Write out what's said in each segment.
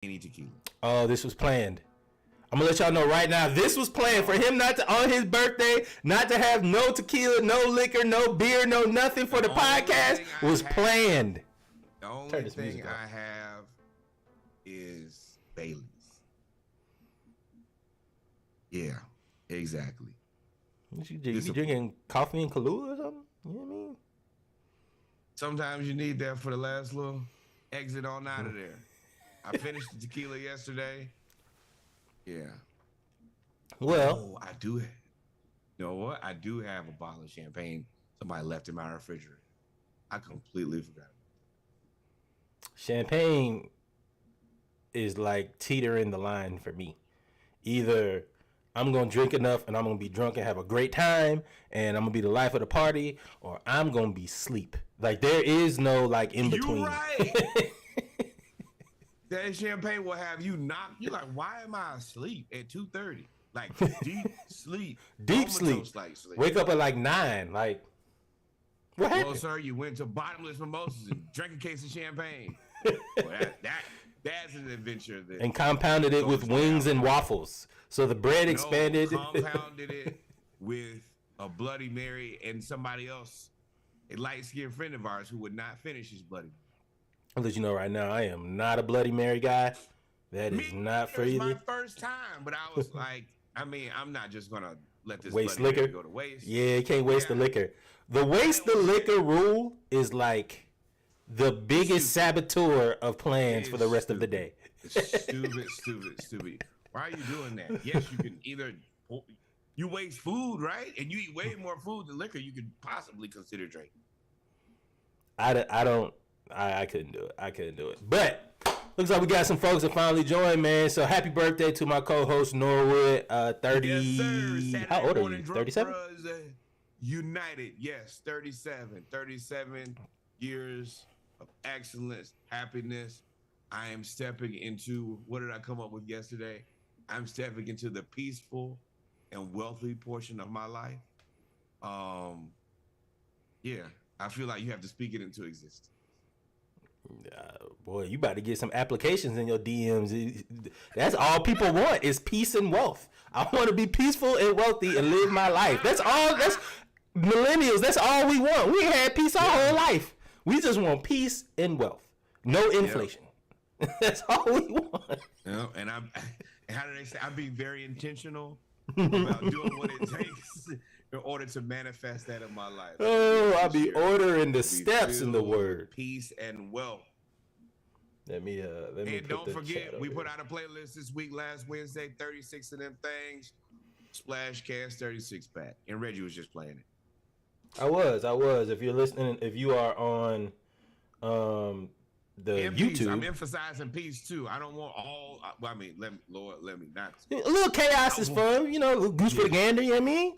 any tequila. Oh, this was planned. I'm gonna let y'all know right now. This was planned for him not to on his birthday, not to have no tequila, no liquor, no beer, no nothing for the podcast. Was planned. The only thing I have is Bailey's. Yeah, exactly. You drinking coffee and Kahlua or something? You know what I mean? Sometimes you need that for the last little exit on out of there. I finished the tequila yesterday. Yeah. Well, I do. You know what? I do have a bottle of champagne somebody left in my refrigerator. I completely forgot. Champagne is like teetering the line for me. Either I'm going to drink enough and I'm going to be drunk and have a great time and I'm going to be the life of the party, or I'm going to be sleep. Like, there is no, like, in between. You're right. That champagne will have you knocked. You're like, why am I asleep at 2:30? Like, deep sleep. Deep sleep. Wake up at like 9. Like, what happened? Well, sir, you went to Bottomless Mimosas and drank a case of champagne. Well, that's an adventure. And compounded it with wings and waffles. So the bread expanded. Compounded it with a Bloody Mary and somebody else, a light-skinned friend of ours who would not finish his Bloody Mary. I'll let you know right now, I am not a Bloody Mary guy. That is not for either. It was my first time, but I was like, I mean, I'm not just going to let this waste Bloody liquor Mary go to waste. Yeah, you can't waste the liquor. The waste the liquor rule is like the biggest saboteur of plans for the rest of the day. It's stupid. Why are you doing that? Yes, you can either you waste food, right? And you eat way more food than liquor you could possibly consider drinking. I couldn't do it. But looks like we got some folks that finally joined, man. So happy birthday to my co-host Norwood. 30. Yes, sir. How old are you? 37? United. Yes, 37. 37 years of excellence, happiness. I am stepping into, what did I come up with yesterday? I'm stepping into the peaceful and wealthy portion of my life. Yeah, I feel like you have to speak it into existence. Boy, you about to get some applications in your DMs. That's all people want is peace and wealth. I want to be peaceful and wealthy and live my life. That's all. That's millennials. That's all we want. We had peace our whole life. We just want peace and wealth. No inflation. Yep. That's all we want. And how do they say? I'm being very intentional about doing what it takes in order to manifest that in my life. Oh, I'll be ordering the steps in the word. Peace and wealth. Let me and don't forget, we put out a playlist this week, last Wednesday, 36 of them things. Splash Cast 36 pack. And Reggie was just playing it. I was. If you're listening, if you are on the and YouTube. Peace. I'm emphasizing peace too. I don't want all. Well, I mean, let me not. A little chaos is fun, you know. A little goose for the gander. You know what I mean?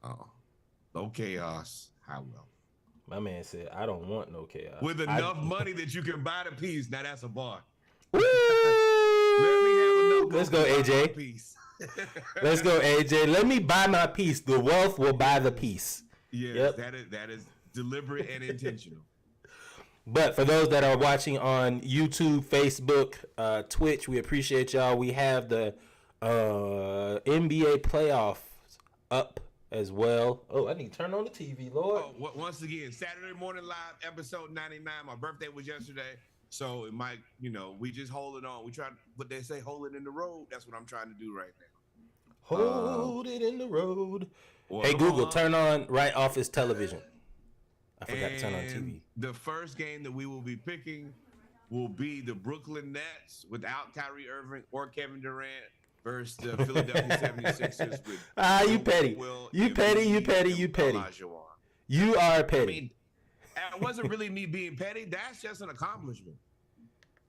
Oh, no chaos. How well? My man said, "I don't want no chaos." With enough money that you can buy the peace. Now that's a bar. Woo! Let me have enough. Let's go, AJ. Peace. Let's go, AJ. Let me buy my peace. The wealth will buy the peace. Yes, that is deliberate and intentional. But for those that are watching on YouTube, Facebook, Twitch, we appreciate y'all. We have the NBA playoffs up as well. Oh, I need to turn on the TV, Lord. Oh, once again, Saturday Morning Live, episode 99. My birthday was yesterday, so it might, we just hold it on. We try, what they say, hold it in the road. That's what I'm trying to do right now. Hold it in the road. Hey, Google, turn on Right Office Television. I forgot to turn on TV. The first game that we will be picking will be the Brooklyn Nets without Kyrie Irving or Kevin Durant versus the Philadelphia 76ers. You petty. You petty. You are petty. I mean, it wasn't really me being petty. That's just an accomplishment.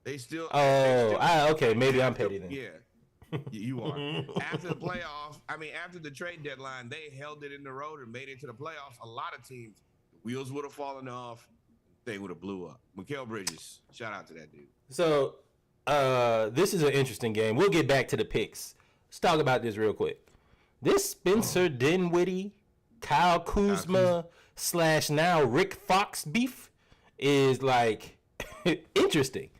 They still. Okay. Maybe I'm petty then. Yeah, you are. After the playoffs, after the trade deadline, they held it in the road and made it to the playoffs. A lot of teams, wheels would have fallen off. They would have blew up. Mikal Bridges, shout out to that dude. So, this is an interesting game. We'll get back to the picks. Let's talk about this real quick. This Spencer Dinwiddie, Kyle Kuzma / now Rick Fox beef is like interesting.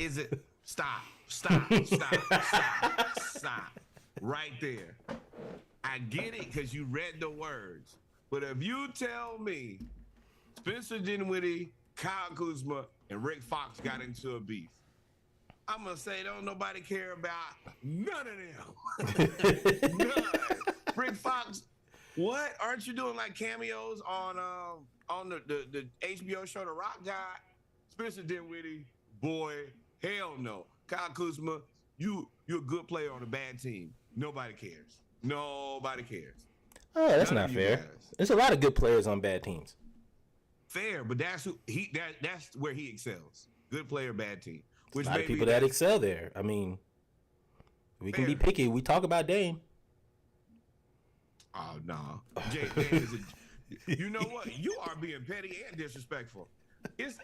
Is it? Stop. Stop. Stop. Stop. Stop. Right there. I get it because you read the words. But if you tell me Spencer Dinwiddie, Kyle Kuzma, and Rick Fox got into a beef, I'm going to say don't nobody care about none of them. None. Rick Fox, what? Aren't you doing like cameos on the HBO show The Rock Guy? Spencer Dinwiddie, boy, hell no. Kyle Kuzma, you're a good player on a bad team. Nobody cares. Nobody cares. Oh, that's not fair. There's a lot of good players on bad teams. Fair, but that's where he excels. Good player, bad team. Which a lot of people that excel there. I mean, we can be picky. We talk about Dame. Oh no, Dame is you know what? You are being petty and disrespectful. It's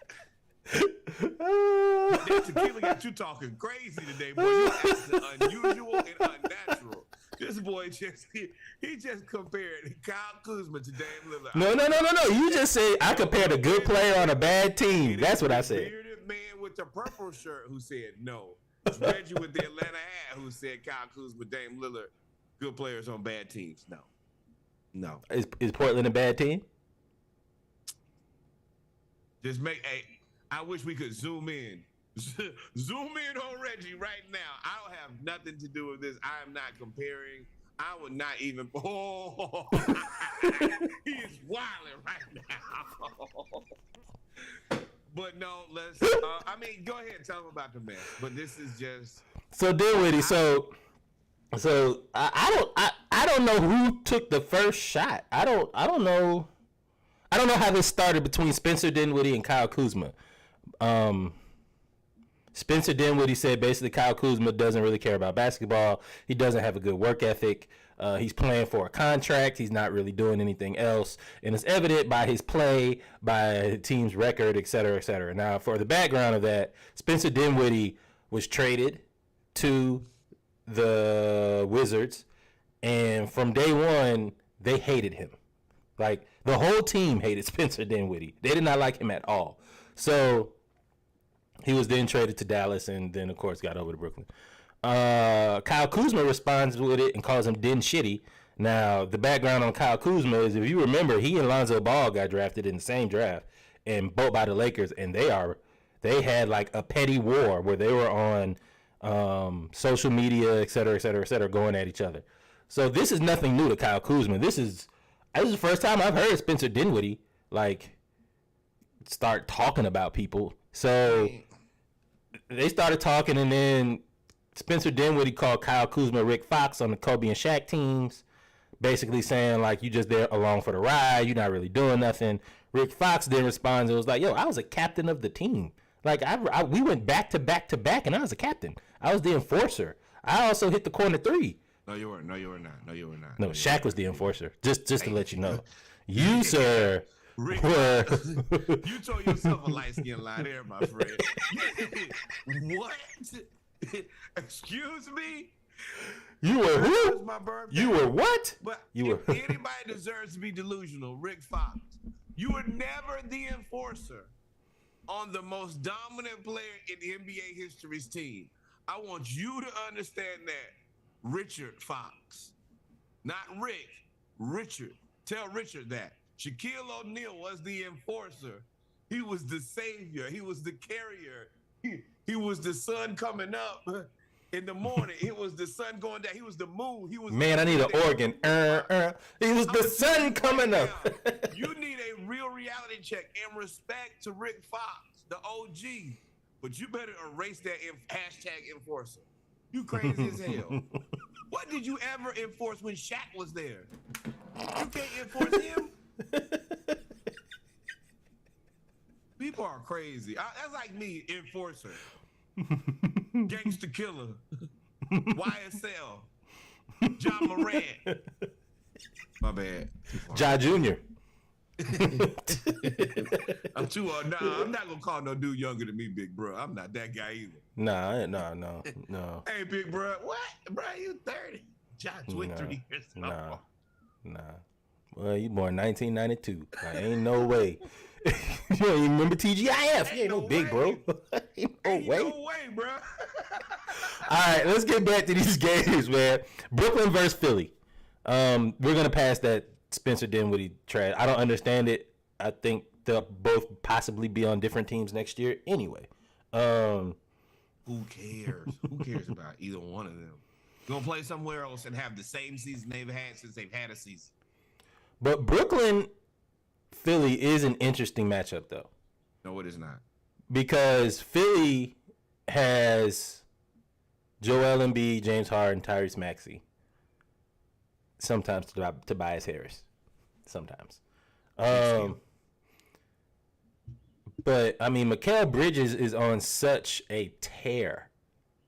that tequila got you talking crazy today, boy. You acting unusual and unnatural. This boy he just compared Kyle Kuzma to Dame Lillard. No. You just said I compared a good player on a bad team. That's what I said. Bearded man with the purple shirt who said no. It's Reggie with the Atlanta hat who said Kyle Kuzma, Dame Lillard, good players on bad teams. No. Is Portland a bad team? Just I wish we could zoom in. Zoom in on Reggie right now. I don't have nothing to do with this. I am not comparing. I would not even. Oh, he is wilding right now. But no, let's. I mean, go ahead and tell him about the mess. But this is just. So Dinwiddie. So I don't know who took the first shot. I don't know. I don't know how this started between Spencer Dinwiddie and Kyle Kuzma. Spencer Dinwiddie said basically Kyle Kuzma doesn't really care about basketball. He doesn't have a good work ethic. He's playing for a contract. He's not really doing anything else. And it's evident by his play, by the team's record, et cetera, et cetera. Now, for the background of that, Spencer Dinwiddie was traded to the Wizards. And from day one, they hated him. Like, the whole team hated Spencer Dinwiddie. They did not like him at all. So he was then traded to Dallas and then, of course, got over to Brooklyn. Kyle Kuzma responds with it and calls him Din Shitty. Now, the background on Kyle Kuzma is, if you remember, he and Lonzo Ball got drafted in the same draft and both by the Lakers, and they had like a petty war where they were on social media, et cetera, going at each other. So this is nothing new to Kyle Kuzma. This is the first time I've heard Spencer Dinwiddie like start talking about people. So they started talking, and then Spencer Dinwiddie called Kyle Kuzma Rick Fox on the Kobe and Shaq teams, basically saying like, you just there along for the ride, you're not really doing nothing. Rick Fox then responds and was like, yo, I was a captain of the team. Like we went back to back to back, and I was a captain. I was the enforcer. I also hit the corner three. No, you weren't. No, Shaq was the enforcer. Just to let you know. You, sir, Rick, were... you told yourself a light-skinned lie there, my friend. What? Excuse me? You were who? My birthday. You were what? But you were... anybody deserves to be delusional. Rick Fox. You were never the enforcer on the most dominant player in NBA history's team. I want you to understand that. Richard Fox. Not Rick. Richard. Tell Richard that. Shaquille O'Neal was the enforcer. He was the savior. He was the carrier. He was the sun coming up in the morning. It was the sun going down. He was the moon. He was. Man, I need an organ. He was the sun coming up. You need a real reality check and respect to Rick Fox, the OG. But you better erase that hashtag enforcer. You crazy as hell. What did you ever enforce when Shaq was there? You can't enforce him. People are crazy. That's like me, enforcer, gangster killer, YSL, John Morant. My bad. Ja Jr. I'm too old. Nah, I'm not gonna call no dude younger than me, big bro. I'm not that guy either. No. Hey, big bro. What? Bro, you 30. Josh 23 years old. Nah. Well, you born 1992. Ain't no way. You don't even remember TGIF. You ain't no big bro. Ain't no way, bro. All right, let's get back to these games, man. Brooklyn versus Philly. We're gonna pass that Spencer Dinwiddie trash. I don't understand it. I think they'll both possibly be on different teams next year anyway. Who cares? Who cares about either one of them? You're gonna play somewhere else and have the same season they've had since they've had a season. But Brooklyn Philly is an interesting matchup though. No, it is not. Because Philly has Joel Embiid, James Harden, Tyrese Maxey. Sometimes Tobias Harris. Sometimes. But, I mean, Mikal Bridges is on such a tear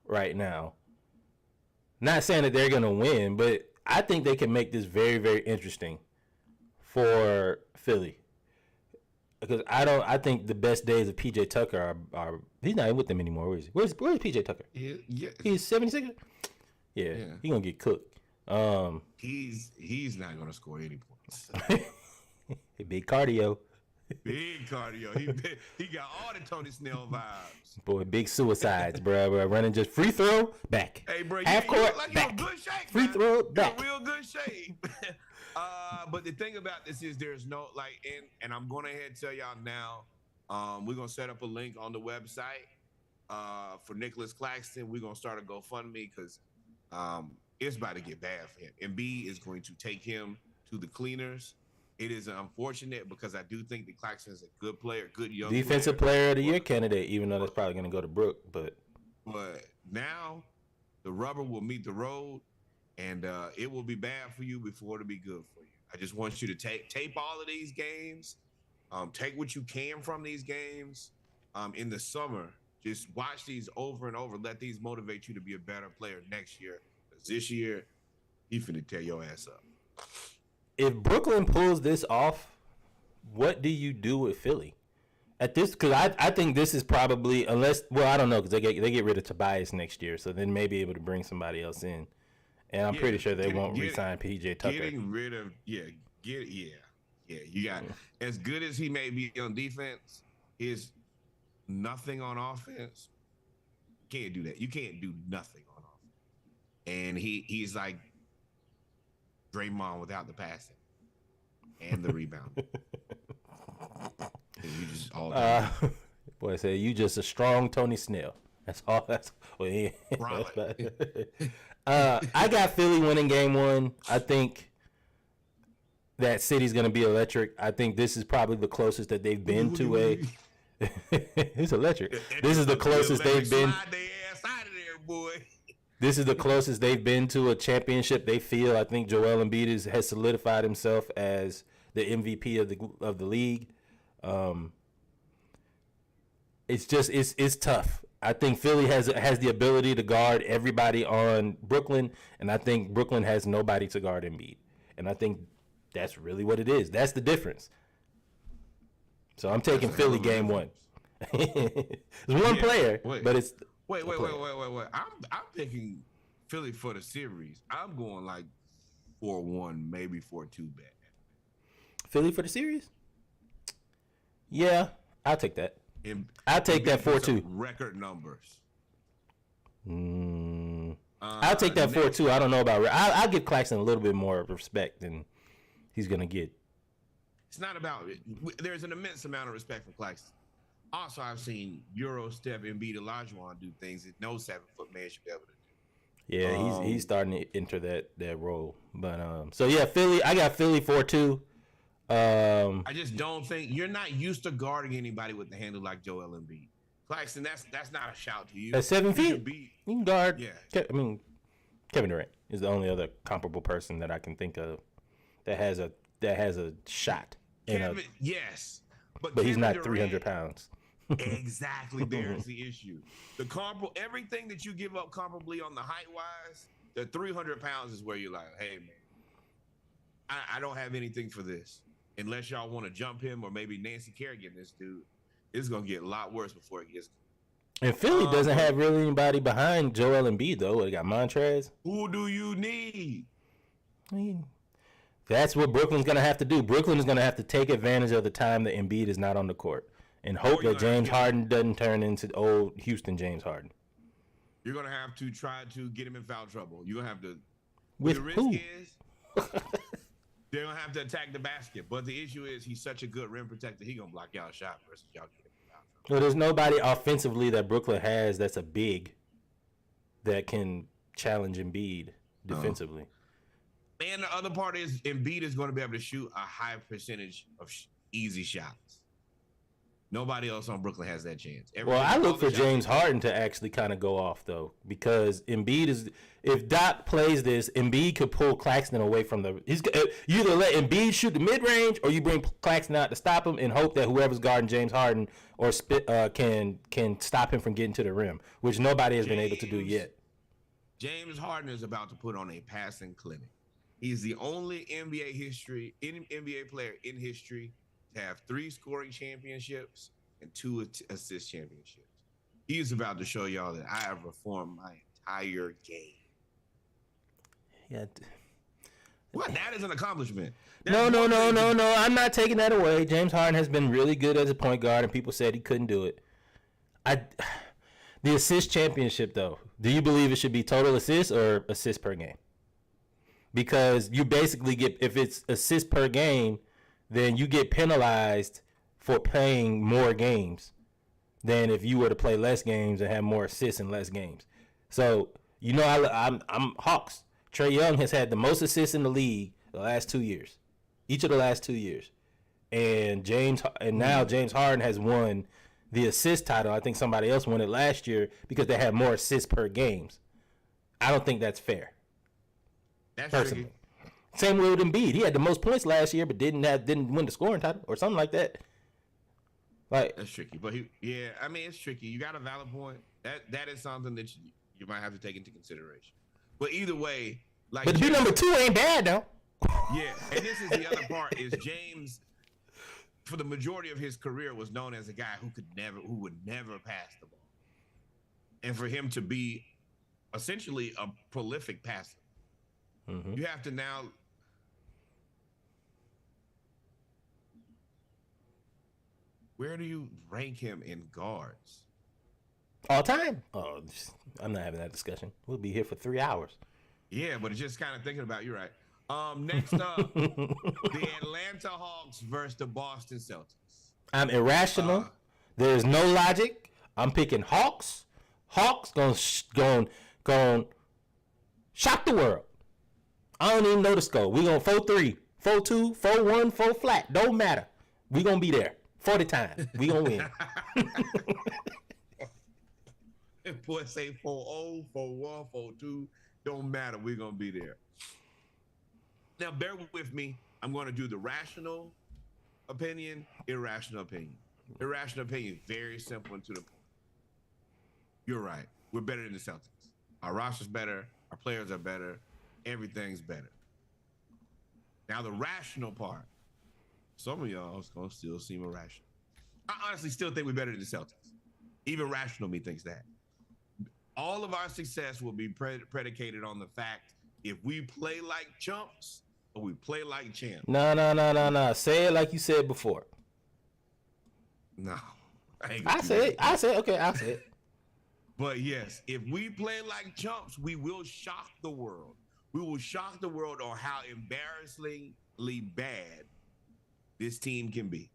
right now. Not saying that they're going to win, but I think they can make this very, very interesting for Philly. Because I think the best days of PJ Tucker are he's not with them anymore. Where is he? Where's PJ Tucker? Yeah. He's 76. Yeah, he's gonna get cooked. He's not gonna score any points. Big cardio. Big cardio. He got all the Tony Snell vibes. Boy, big suicides, bro. Running just free throw back. Hey, bro, half court like back. You're in good shape, free man. throw back. You're in real good shape. But the thing about this is there's no and I'm going ahead and tell y'all now. We're gonna set up a link on the website for Nicholas Claxton. We're gonna start a GoFundMe because it's about to get bad for him. Embiid is going to take him to the cleaners. It is unfortunate because I do think that Claxton is a good player, good young defensive player of the year candidate, even though that's probably gonna go to Brook. But now the rubber will meet the road, and it will be bad for you before it'll be good for you. I just want you to tape all of these games. Take what you can from these games. In the summer, just watch these over and over. Let these motivate you to be a better player next year. Because this year, he finna tear your ass up. If Brooklyn pulls this off, what do you do with Philly? At this, because I think this is probably, unless, well, I don't know, because they get rid of Tobias next year, so then maybe able to bring somebody else in. And I'm pretty sure they won't re-sign PJ Tucker. Getting rid of, you got as good as he may be on defense, is nothing on offense. Can't do that. You can't do nothing on offense. And he's like Draymond without the passing and the rebound. You just all boy, say you just a strong Tony Snell. That's all. That's well, yeah. I got Philly winning game one. I think that city's gonna be electric. I think this is probably the closest that they've been to a. It's electric. This is the closest they've been. This is the closest they've been to a championship. They feel. I think Joel Embiid has solidified himself as the MVP of the league. It's tough. I think Philly has the ability to guard everybody on Brooklyn, and I think Brooklyn has nobody to guard Embiid. And I think that's really what it is. That's the difference. So I'm taking Philly game one. It's one player, but it's wait. I'm picking Philly for the series. I'm going like 4-1, maybe 4-2 bet. Philly for the series? Yeah, I'll take that. I'll take that 4-2. Record numbers. I'll take that 4-2. I don't know about. I'll give Claxton a little bit more respect than he's gonna get. It's not about it. There's an immense amount of respect for Claxton. Also, I've seen Euro Step and Embiid Olajuwon do things that no 7-foot man should be able to do. Yeah, he's starting to enter that role. But so yeah, Philly. I got Philly 4-2. I just don't think you're not used to guarding anybody with the handle like Joel Embiid. Claxton, that's not a shout to you. At 7 feet, you can guard. Yeah. I mean, Kevin Durant is the only other comparable person that I can think of that has a shot. Yes, but he's not 300 pounds. Exactly, there's the issue. Everything that you give up comparably on the height wise, the 300 pounds is where you're like, hey man, I don't have anything for this. Unless y'all want to jump him or maybe Nancy Kerrigan, this dude, it's gonna get a lot worse before it gets. And Philly doesn't have really anybody behind Joel Embiid though. They got Montrez. Who do you need? I mean, That's what Brooklyn's going to have to do. Brooklyn is going to have to take advantage of the time that Embiid is not on the court and hope that James Harden doesn't turn into old Houston James Harden. You're going to have to try to get him in foul trouble. You're going to have to. With the risk who? is they're going to have to attack the basket. But the issue is he's such a good rim protector. He's going to block y'all shot versus y'all get him in foul trouble. Well, there's nobody offensively that Brooklyn has that's a big that can challenge Embiid defensively. And the other part is Embiid is going to be able to shoot a high percentage of easy shots. Nobody else on Brooklyn has that chance. Well, I look for James Harden to actually kind of go off, though, because Embiid is – if Doc plays this, Embiid could pull Claxton away from the – you either let Embiid shoot the mid-range or you bring Claxton out to stop him and hope that whoever's guarding James Harden or can stop him from getting to the rim, which nobody has been able to do yet. James Harden is about to put on a passing clinic. He's the only NBA player in history to have 3 scoring championships and 2 assist championships. He's about to show y'all that I have reformed my entire game. Yeah. What? That is an accomplishment. No. I'm not taking that away. James Harden has been really good as a point guard, and people said he couldn't do it. The assist championship, though, do you believe it should be total assists or assists per game? Because you basically get, if it's assists per game, then you get penalized for playing more games than if you were to play less games and have more assists in less games. So, I'm Hawks. Trae Young has had the most assists in the league the last 2 years, each of the last 2 years. And now James Harden has won the assist title. I think somebody else won it last year because they had more assists per games. I don't think that's fair. That's personally. tricky. Same way with Embiid. He had the most points last year, but didn't win the scoring title or something like that. Like, that's tricky. But it's tricky. You got a valid point. That is something that you might have to take into consideration. But either way, like, but to be number 2 ain't bad though. Yeah, and this is the other part is James, for the majority of his career, was known as a guy who would never pass the ball, and for him to be essentially a prolific passer, you have to now. Where do you rank him in guards? All time? Oh, I'm not having that discussion. We'll be here for 3 hours. Yeah, but it's just kind of thinking about you, right? Next up, the Atlanta Hawks versus the Boston Celtics. I'm irrational. There's no logic. I'm picking Hawks. Hawks going shock the world. I don't even know the score. We going 4-3, 4-2, 4-1, 4 flat. Don't matter. We going to be there 40 times. We going to win. Boy, say 4-0, 4-1, 4-2. Don't matter. We're going to be there. Now, bear with me. I'm going to do the rational opinion, irrational opinion. Irrational opinion, very simple and to the point. You're right. We're better than the Celtics. Our roster's better. Our players are better. Everything's better. Now, the rational part. Some of y'all is going to still seem irrational. I honestly still think we're better than the Celtics. Even rational me thinks that. All of our success will be predicated on the fact if we play like chumps or we play like champs. No. Say it like you said before. No. I say it. Okay, I'll say it. But yes, if we play like chumps, we will shock the world. We will shock the world on how embarrassingly bad this team can be.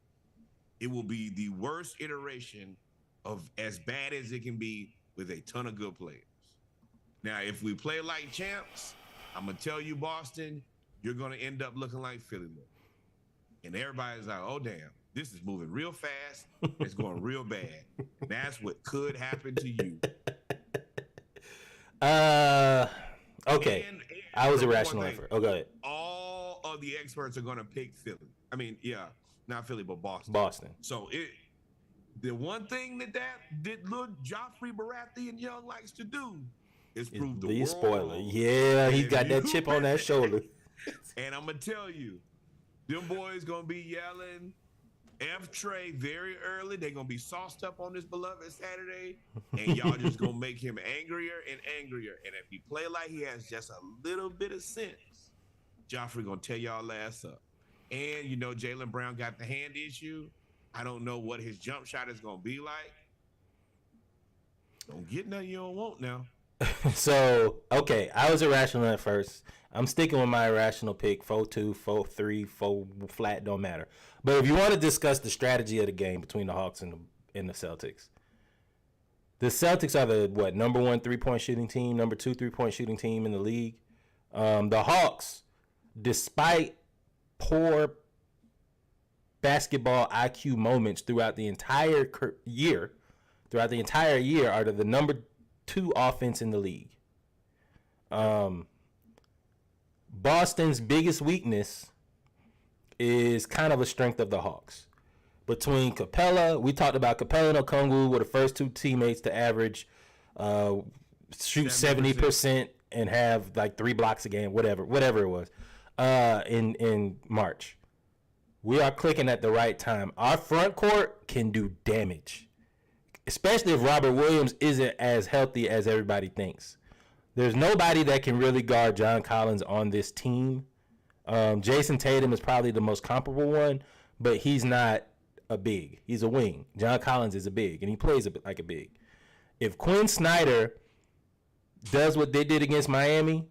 It will be the worst iteration of as bad as it can be with a ton of good players. Now, if we play like champs, I'm going to tell you, Boston, you're going to end up looking like Philly. And everybody's like, oh, damn, this is moving real fast. It's going real bad. That's what could happen to you. Okay. And I was irrational effort. Oh, go ahead. All of the experts are going to pick Philly. I mean, yeah, not Philly, but Boston. Boston. So the one thing that little Joffrey Baratheon Young likes to do is prove the world. Spoiler. Yeah, he's got that chip on that shoulder. And I'm going to tell you, them boys going to be yelling F Trey very early. They're going to be sauced up on this beloved Saturday. And y'all just going to make him angrier and angrier. And if he play like he has just a little bit of sense, Joffrey gonna tear y'all ass up. And you know, Jaylen Brown got the hand issue. I don't know what his jump shot is gonna be like. Don't get nothing you don't want now. So, okay, I was irrational at first. I'm sticking with my irrational pick. 4-2, 4-3, 4 flat, don't matter. But if you want to discuss the strategy of the game between the Hawks and the Celtics, the Celtics are the number 1 3-point shooting team, number 2 3-point shooting team in the league. The Hawks, despite poor basketball IQ moments throughout the entire year, are the number 2 offense in the league. Boston's biggest weakness is kind of a strength of the Hawks. Between Capella, we talked about Capella and Okongwu were the first 2 teammates to average shoot 70% and have like 3 blocks a game, whatever it was, in March. We are clicking at the right time. Our front court can do damage, especially if Robert Williams isn't as healthy as everybody thinks. There's nobody that can really guard John Collins on this team. Jason Tatum is probably the most comparable one, but he's not a big. He's a wing. John Collins is a big, and he plays a bit like a big. If Quinn Snyder does what they did against Miami,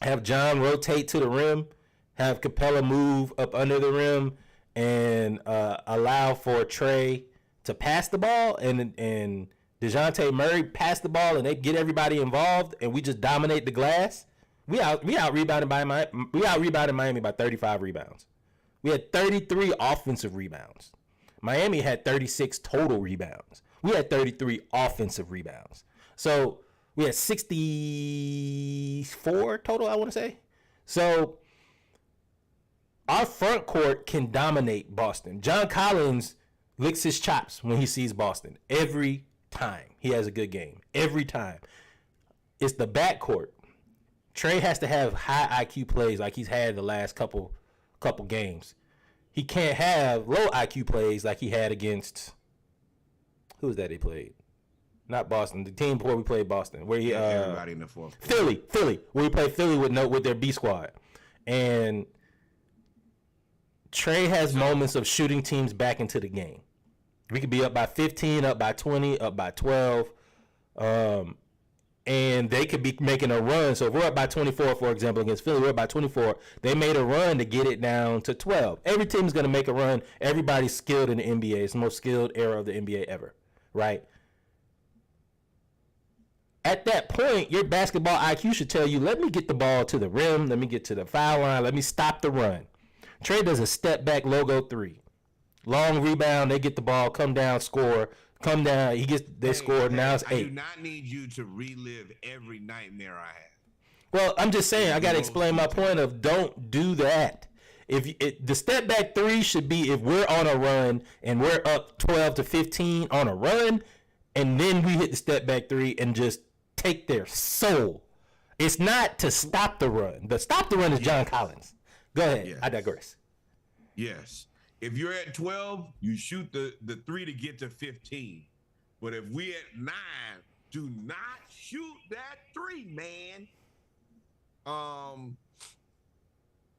have John rotate to the rim, have Capella move up under the rim, and allow for Trey to pass the ball, and DeJounte Murray pass the ball, and they get everybody involved, and we just dominate the glass. We out rebounded Miami by 35 rebounds. We had 33 offensive rebounds. Miami had 36 total rebounds. We had 33 offensive rebounds. So we had 64 total, I want to say. So our front court can dominate Boston. John Collins licks his chops when he sees Boston every time he has a good game. Every time. It's the backcourt. Trey has to have high IQ plays like he's had the last couple games. He can't have low IQ plays like he had against, who was that he played? Not Boston. The team before we played Boston, where he everybody in the fourth. Philly, where we played Philly with their B squad, and Trey has moments of shooting teams back into the game. We could be up by 15, up by 20, up by 12, and they could be making a run. So if we're up by 24, for example, against Philly, we're up by 24. They made a run to get it down to 12. Every team's going to make a run. Everybody's skilled in the NBA. It's the most skilled era of the NBA ever, right? At that point, your basketball IQ should tell you, let me get the ball to the rim. Let me get to the foul line. Let me stop the run. Trey does a step-back logo 3. Long rebound, they get the ball, come down, score, come down, they score, now it's 8. I do not need you to relive every nightmare I had. Well, I'm just saying, I got to explain my point of don't do that. The step back 3 should be if we're on a run and we're up 12 to 15 on a run, and then we hit the step back 3 and just take their soul. It's not to stop the run. The stop the run is John Collins. Go ahead. Yes. I digress. Yes. If you're at 12, you shoot the 3 to get to 15. But if we at 9, do not shoot that 3, man.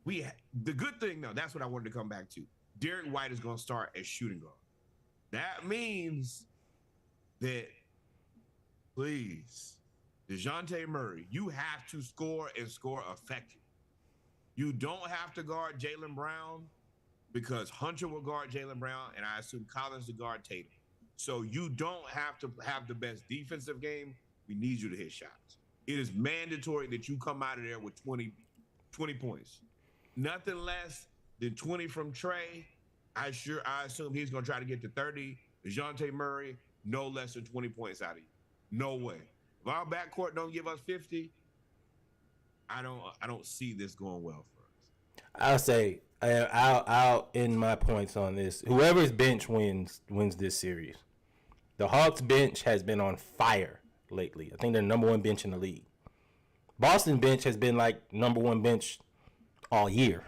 The good thing, though, that's what I wanted to come back to. Derek White is going to start as shooting guard. That means that, please, DeJounte Murray, you have to score and score effectively. You don't have to guard Jaylen Brown, because Hunter will guard Jaylen Brown, and I assume Collins to guard Tatum. So you don't have to have the best defensive game. We need you to hit shots. It is mandatory that you come out of there with 20 points. Nothing less than 20 from Trey. I assume he's going to try to get to 30. DeJounte Murray, no less than 20 points out of you. No way. If our backcourt don't give us 50, I don't see this going well for us. I'll say, I'll end my points on this. Whoever's bench wins this series. The Hawks bench has been on fire lately. I think they're number 1 bench in the league. Boston bench has been like number 1 bench all year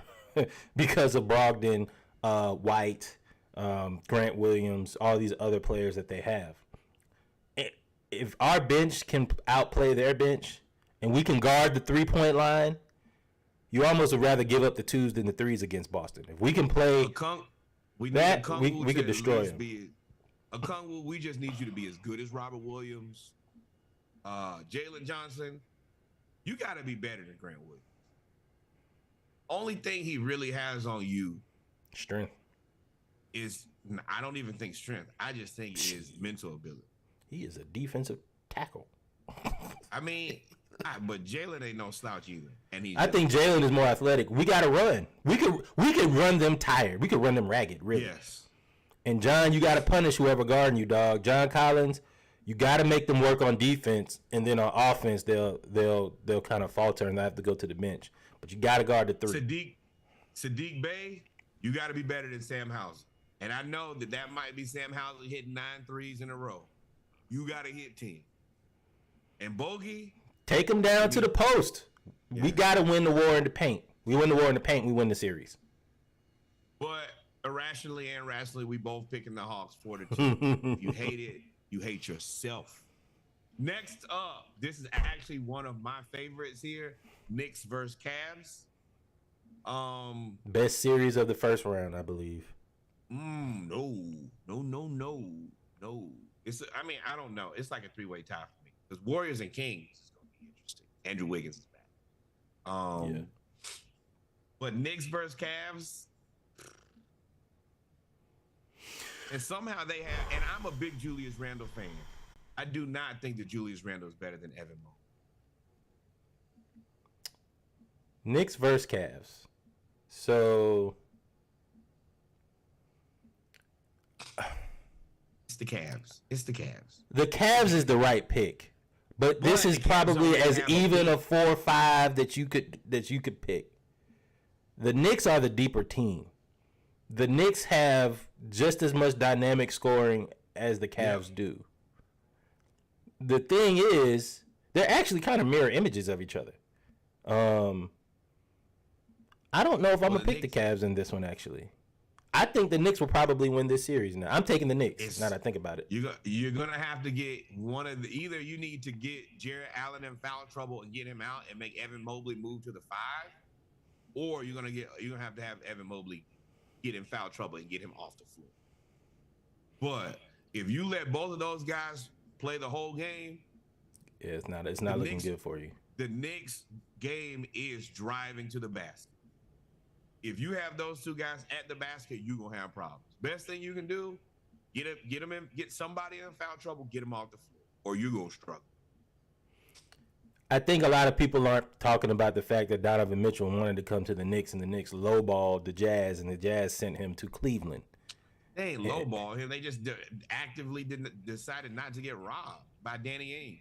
because of Brogdon, White, Grant Williams, all these other players that they have. If our bench can outplay their bench and we can guard the 3-point line, You almost would rather give up the 2s than the 3s against Boston. If we can play we that, Okongwu we to could at destroy least him. Okongwu, we just need you to be as good as Robert Williams, Jalen Johnson. You got to be better than Grant Williams. Only thing he really has on you Strength. is, I don't even think strength. I just think is mental ability. He is a defensive tackle. I mean, but Jalen ain't no slouch either. And I think Jalen is more athletic. We got to run. We could run them tired. We could run them ragged, really. Yes. And John, you got to punish whoever guarding you, dog. John Collins, you got to make them work on defense, and then on offense, they'll kind of falter and they have to go to the bench. But you got to guard the 3. Sadiq Bey, you got to be better than Sam Hauser. And I know that might be Sam Hauser hitting 9 threes in a row. You got to hit 10. And Bogey, take them down to the post. Yeah. We got to win the war in the paint. We win the war in the paint, we win the series. But irrationally and rationally, we both picking the Hawks 4-2. You hate it. You hate yourself. Next up, this is actually one of my favorites here. Knicks versus Cavs. Best series of the first round, I believe. No. It's, I mean, I don't know. It's like a 3-way tie for me. Because Warriors and Kings is going to be interesting. Andrew Wiggins is back. Yeah. But Knicks versus Cavs. And somehow they have, and I'm a big Julius Randle fan. I do not think that Julius Randle is better than Evan Mobley. Knicks versus Cavs. So it's the Cavs. The Cavs is the right pick. But this is probably as even a 4 or 5 that you could pick. The Knicks are the deeper team. The Knicks have just as much dynamic scoring as the Cavs do. The thing is, they're actually kind of mirror images of each other. I don't know if I'm going to pick the Cavs in this one, actually. I think the Knicks will probably win this series now. I'm taking the Knicks, now that I think about it. You're going to have to get one of the, either you need to get Jarrett Allen in foul trouble and get him out and make Evan Mobley move to the 5, or you're going to have Evan Mobley get in foul trouble and get him off the floor. But if you let both of those guys play the whole game, yeah, it's not looking good for you. The Knicks game is driving to the basket. If you have those 2 guys at the basket, you're gonna have problems. Best thing you can do, get somebody in foul trouble, get them off the floor, or you're gonna struggle. I think a lot of people aren't talking about the fact that Donovan Mitchell wanted to come to the Knicks, and the Knicks lowballed the Jazz, and the Jazz sent him to Cleveland. They ain't lowball him. They just actively decided not to get robbed by Danny Ainge.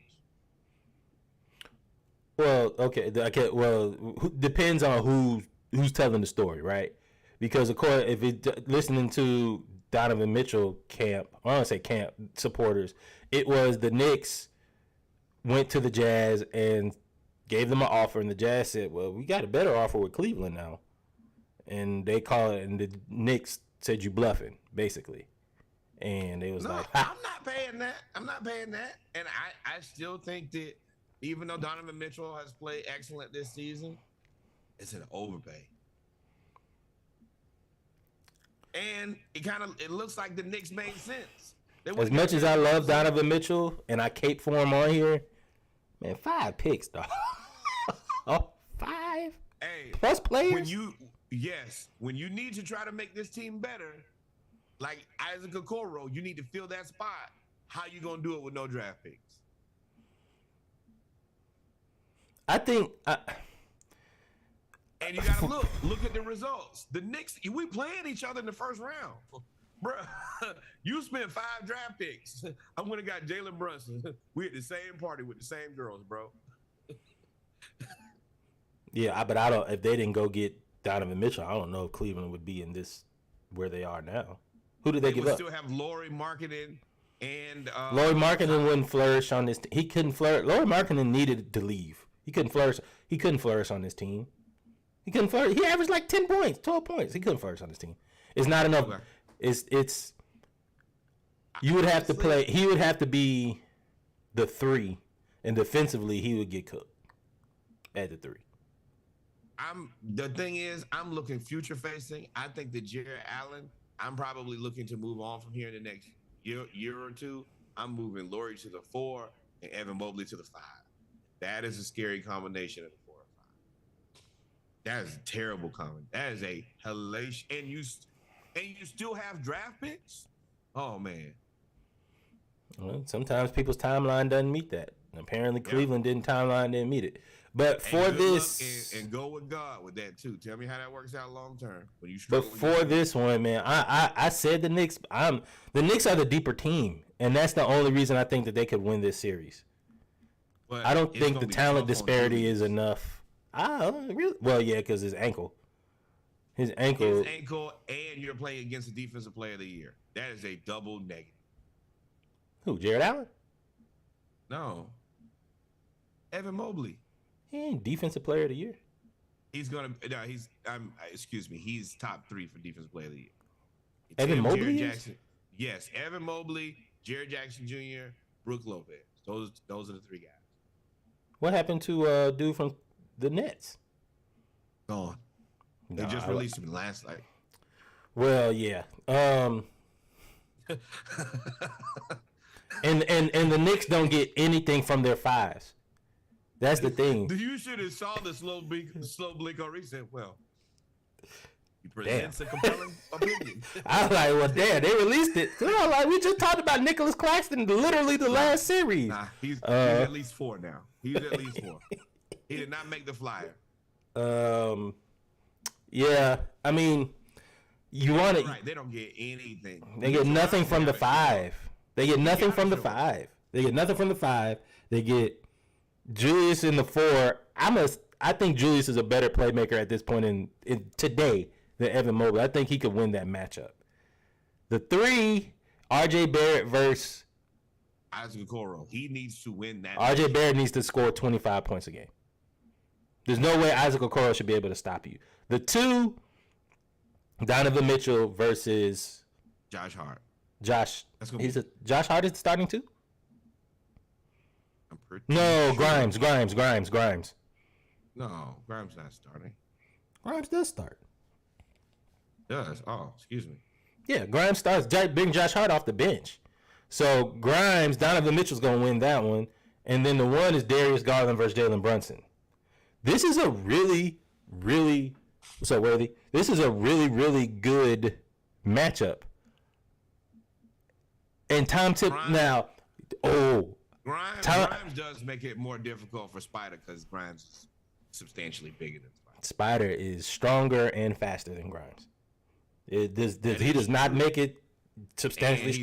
Well, okay. Depends on who's telling the story, right? Because of course, if it listening to Donovan Mitchell camp, I don't say camp supporters, it was the Knicks went to the Jazz and gave them an offer, and the Jazz said, "Well, we got a better offer with Cleveland now," and they call it, and the Knicks said, "You bluffing," basically, and it was like, ha. I'm not paying that, and I still think that even though Donovan Mitchell has played excellent this season, it's an overpay. And it looks like the Knicks made sense. As much as I love Donovan Mitchell and I cape for him on here, man, 5 picks, dog. 5 plus players. When you need to try to make this team better, like Isaac Okoro, you need to fill that spot. How you gonna do it with no draft picks? I think. And you gotta look at the results. The Knicks, we playing each other in the first round. Bruh, you spent 5 draft picks. I went and got Jalen Brunson. We at the same party with the same girls, bro. Yeah, but I don't. If they didn't go get Donovan Mitchell, I don't know if Cleveland would be in this where they are now. Who did they give up? Still have Lauri Markkanen and Lauri Markkanen wouldn't flourish on this. He couldn't flourish. Lauri Markkanen needed to leave. He couldn't flourish. He couldn't flourish on this team. He couldn't flourish. He averaged like 10 points, 12 points. He couldn't flourish on this team. It's not enough. Okay. It's. You would have to play. He would have to be the 3, and defensively he would get cooked at the 3. The thing is, I'm looking future facing. I think that Jared Allen, I'm probably looking to move on from here in the next year or two. I'm moving Laurie to the 4 and Evan Mobley to the 5. That is a scary combination of the 4 and 5. That is a terrible combination. That is a hellacious, and you still have draft picks. Oh man. Well, sometimes people's timeline doesn't meet that. Apparently, Cleveland didn't meet it. But for this, and go with God with that too. Tell me how that works out long term when you. But for this one, man, I said the Knicks. The Knicks are the deeper team, and that's the only reason I think that they could win this series. But I don't think the talent disparity is enough. Really? Well, yeah, because his ankle, and you're playing against the defensive player of the year. That is a double negative. Who? Jared Allen? No. Evan Mobley. He ain't defensive player of the year. He's he's top 3 for defensive player of the year. Evan Mobley? Jackson. Yes, Evan Mobley, Jared Jackson Jr., Brook Lopez. Those are the 3 guys. What happened to dude from the Nets? Gone. They just released him last night. Well, yeah. And the Knicks don't get anything from their 5s. That's the thing. You should have saw the slow blink on reset. Well, he presents a compelling opinion. I was like, well, damn, they released it. I was like, we just talked about Nicholas Claxton literally the last series. Nah, he's at least 4 now. He's at least 4. He did not make the flyer. Yeah, I mean, you want to. Right, they don't get anything. They get nothing from the 5. They get nothing from the 5. They get nothing from the 5. They get Julius in the 4. I think Julius is a better playmaker at this point in today than Evan Mobley. I think he could win that matchup. The 3, RJ Barrett versus Isaac Okoro. He needs to win that. RJ Barrett needs to score 25 points a game. There's no way Isaac Okoro should be able to stop you. The 2, Donovan Mitchell versus Josh Hart. Josh Hart is starting too? No, sure. Grimes. No, Grimes not starting. Grimes does start. Does? Oh, excuse me. Yeah, Grimes starts. Bring Josh Hart off the bench. So Grimes, Donovan Mitchell's gonna win that one, and then the 1 is Darius Garland versus Jalen Brunson. This is a really, really. What's up, Worthy? This is a really, really good matchup. And Grimes does make it more difficult for Spider because Grimes is substantially bigger than Spider. Spider is stronger and faster than Grimes. He does not make it substantially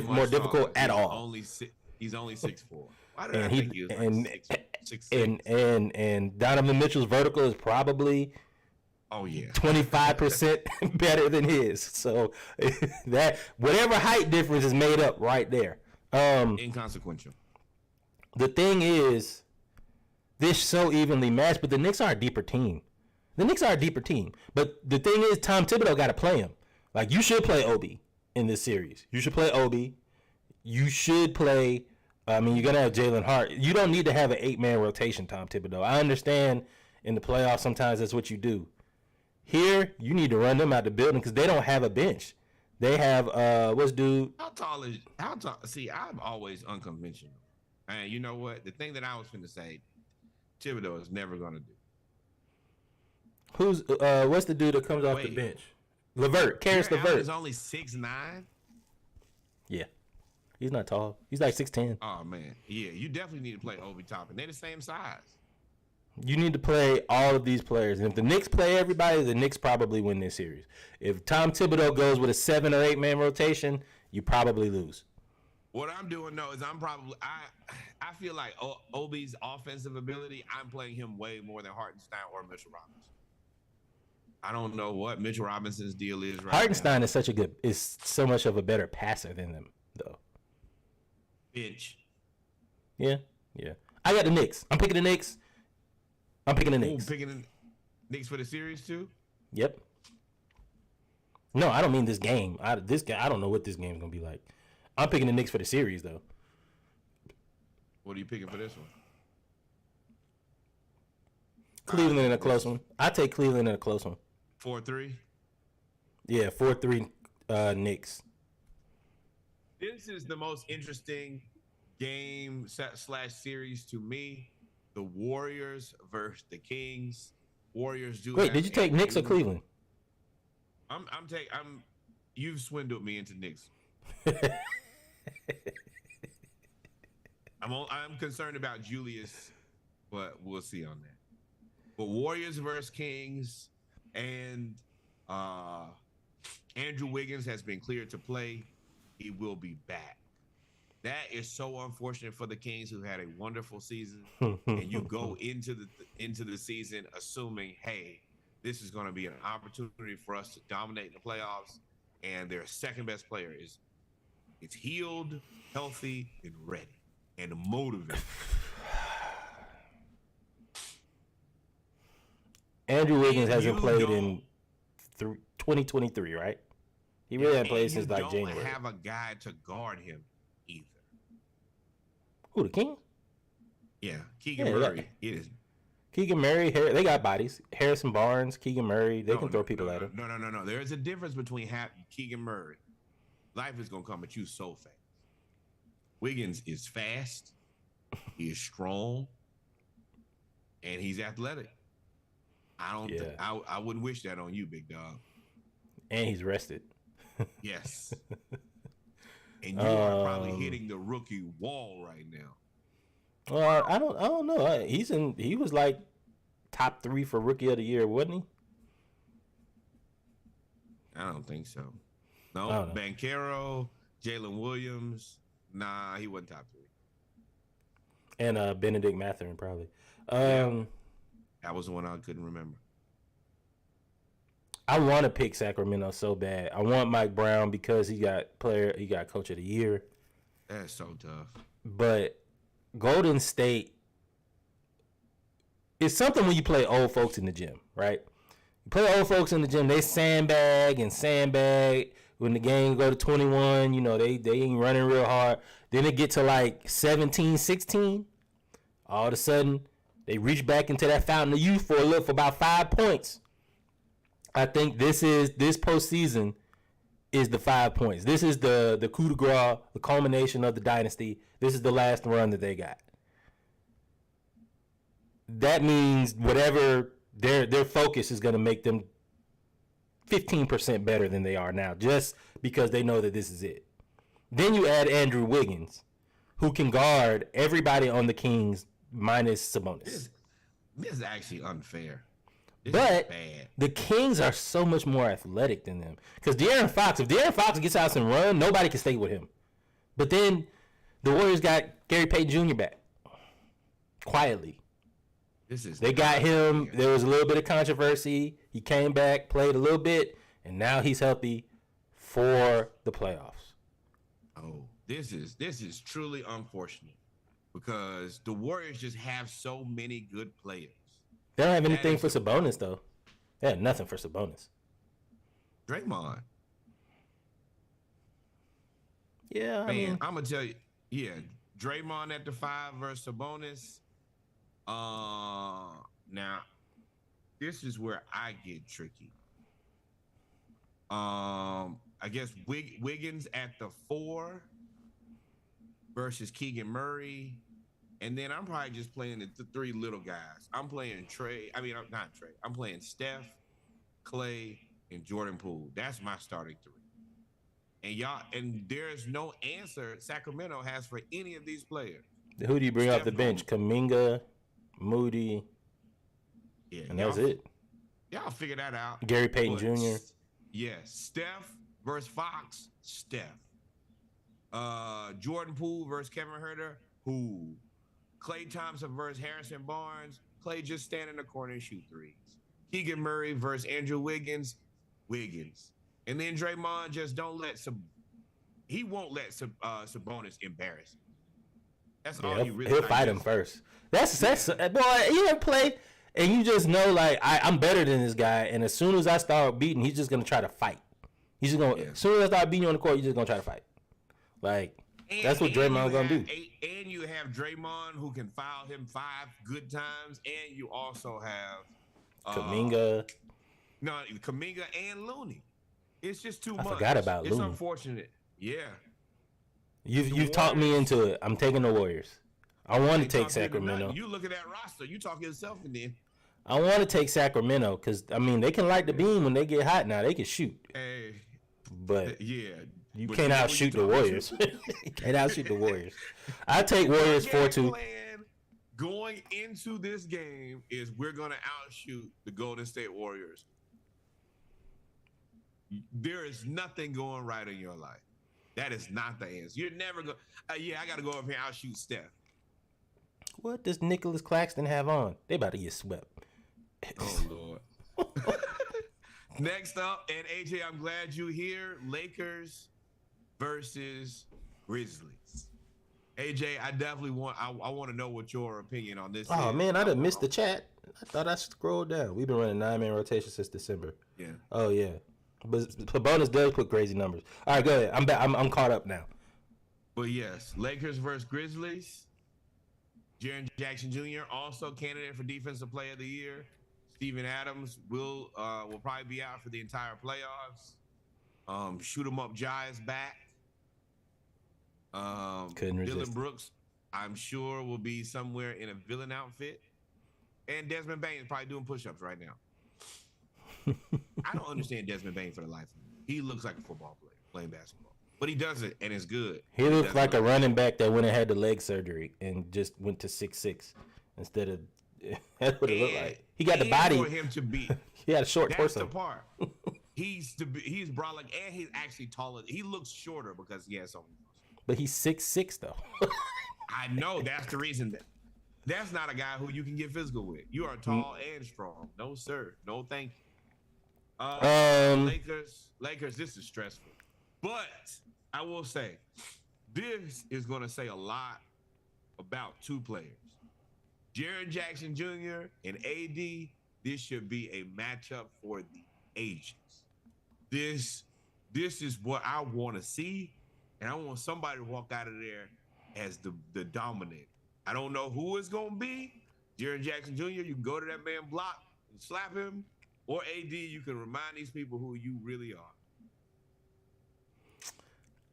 more difficult at all. He's only 6'4". Why did I think he was like 6'6"? And Donovan Mitchell's vertical is probably 25% better than his. So that whatever height difference is made up right there. Inconsequential. The thing is, they're so evenly matched, but the Knicks are a deeper team. But the thing is, Tom Thibodeau got to play him. Like, you should play Obi in this series. You should play Obi. You should play. You're going to have Jalen Hart. You don't need to have an 8-man rotation, Tom Thibodeau. I understand in the playoffs sometimes that's what you do. Here, you need to run them out the building because they don't have a bench. They have, what's dude? How tall? See, I'm always unconventional. And you know what? The thing that I was finna say, Thibodeau is never going to do. What's the dude that comes off the bench? LeVert. Caris LeVert. He's only 6'9". Yeah. He's not tall. He's like 6'10". Oh, man. Yeah, you definitely need to play Obi Toppin. They're the same size. You need to play all of these players. And if the Knicks play everybody, the Knicks probably win this series. If Tom Thibodeau goes with a 7 or 8 man rotation, you probably lose. What I'm doing, though, is I feel like Obi's offensive ability, I'm playing him way more than Hartenstein or Mitchell Robinson. I don't know what Mitchell Robinson's deal is right Hartenstein now. is so much of a better passer than them, though. Bitch. Yeah. I got the Knicks. I'm picking the Knicks. Picking the Knicks for the series too? Yep. No, I don't mean this game. I don't know what this game's gonna be like. I'm picking the Knicks for the series though. What are you picking for this one? Cleveland in a close one. I take Cleveland in a close one. 4-3. Yeah, 4-3 Knicks. This is the most interesting game / series to me. The Warriors versus the Kings. Warriors do. Wait, did you take Knicks or Cleveland? You've swindled me into Knicks. I'm concerned about Julius, but we'll see on that. But Warriors versus Kings, and Andrew Wiggins has been cleared to play. He will be back. That is so unfortunate for the Kings, who had a wonderful season, and you go into the season assuming, hey, this is going to be an opportunity for us to dominate the playoffs, and their second best player is healed, healthy, and ready, and motivated. Andrew Wiggins hasn't played in 2023, right? He really hasn't played since like January. Don't have a guy to guard him either. Who, the King? Yeah, Keegan Murray. It is. Keegan Murray, they got bodies. Harrison Barnes, Keegan Murray, they can throw people at him. No. There is a difference between Keegan Murray. Life is going to come at you so fast. Wiggins is fast, he is strong, and he's athletic. I wouldn't wish that on you, big dog. And he's rested. Yes. And you are probably hitting the rookie wall right now. I don't know. He was like top 3 for rookie of the year, wasn't he? I don't think so. No, Banchero, Jalen Williams. Nah, he wasn't top 3. And Benedict Mathurin probably. That was the one I couldn't remember. I want to pick Sacramento so bad. I want Mike Brown because he got coach of the year. That's so tough. But Golden State is something when you play old folks in the gym, right? You play old folks in the gym, they sandbag. When the game go to 21, they ain't running real hard. Then it get to like 17, 16. All of a sudden, they reach back into that fountain of youth for about 5 points. I think this postseason is the 5 points. This is the coup de grace, the culmination of the dynasty. This is the last run that they got. That means whatever their focus is going to make them 15% better than they are now, just because they know that this is it. Then you add Andrew Wiggins, who can guard everybody on the Kings minus Sabonis. This is actually unfair. But the Kings are so much more athletic than them. Because if De'Aaron Fox gets out and run, nobody can stay with him. But then the Warriors got Gary Payton Jr. back. Quietly. They got him. There was a little bit of controversy. He came back, played a little bit, and now he's healthy for the playoffs. Oh, this is truly unfortunate because the Warriors just have so many good players. They don't have anything for Sabonis, though. They have nothing for Sabonis. Draymond. Yeah, I'm going to tell you. Yeah, Draymond at the 5 versus Sabonis. Now, this is where I get tricky. I guess Wiggins at the 4 versus Keegan Murray. And then I'm probably just playing the 3 little guys. I'm playing not Trey. I'm playing Steph, Clay, and Jordan Poole. That's my starting 3. And there's no answer Sacramento has for any of these players. Who do you bring off the bench? Kuminga, Moody, and that's it. Y'all figure that out. Gary Payton Jr. Yes, Steph versus Fox, Steph. Jordan Poole versus Kevin Huerter, who? Klay Thompson versus Harrison Barnes. Klay just stand in the corner and shoot 3s. Keegan Murray versus Andrew Wiggins. And then Draymond just he won't let Sabonis embarrass him. That's all he really. He'll fight him first. That's boy. You ever play and you just know like I'm better than this guy, and as soon as I start beating, he's just gonna try to fight. He's just gonna. As soon as I start beating you on the court, he's just gonna try to fight. Like That's what Draymond gonna do. And you have Draymond who can foul him 5 good times, and you also have Kuminga. No, Kuminga and Looney. It's just too much. I forgot about It's Looney. unfortunate. Yeah. You've talked me into it. I'm taking the Warriors. I want to take Sacramento. You look at that roster. You talk yourself in there. I want to take Sacramento because I mean they can light the beam when they get hot. Now they can shoot. Hey, but yeah, you can't outshoot the Warriors. You can't outshoot the Warriors. I take Warriors 4-2. Going into this game is we're gonna outshoot the Golden State Warriors. There is nothing going right in your life. That is not the answer. You're never going. I got to go up here and outshoot Steph. What does Nicholas Claxton have on? They about to get swept. Oh Lord. Next up, and AJ, I'm glad you're here. Lakers versus Grizzlies. AJ, I definitely want. I want to know what your opinion on this. Oh is. man, I done missed the chat. I thought I scrolled down. We've been running 9-man rotation since December. Yeah. Oh yeah. But Sabonis does put crazy numbers. All right, go ahead. I'm back. I'm caught up now. But yes, Lakers versus Grizzlies. Jaren Jackson Jr. also candidate for Defensive Player of the Year. Steven Adams will probably be out for the entire playoffs. Shoot 'em up, Jai is back. Couldn't resist. Dylan Brooks, I'm sure, will be somewhere in a villain outfit. And Desmond Bain is probably doing push-ups right now. I don't understand Desmond Bain for the life of me. He looks like a football player playing basketball, but he does it and it's good. He looks like a running back that went and had the leg surgery and just went to 6'6" instead of. That's what it looked like. He got the body. For him to be, he had a short that's torso. the part. He's brolic and he's actually taller. He looks shorter because he has so many muscles. But he's 6'6" though. I know that's the reason that's not a guy who you can get physical with. You are tall and strong. No sir. No thank you. Lakers, this is stressful. But I will say, this is going to say a lot about 2 players. Jaren Jackson Jr. and AD, this should be a matchup for the ages. This is what I want to see, and I want somebody to walk out of there as the dominant. I don't know who it's going to be. Jaren Jackson Jr., you can go to that man block and slap him. Or AD, you can remind these people who you really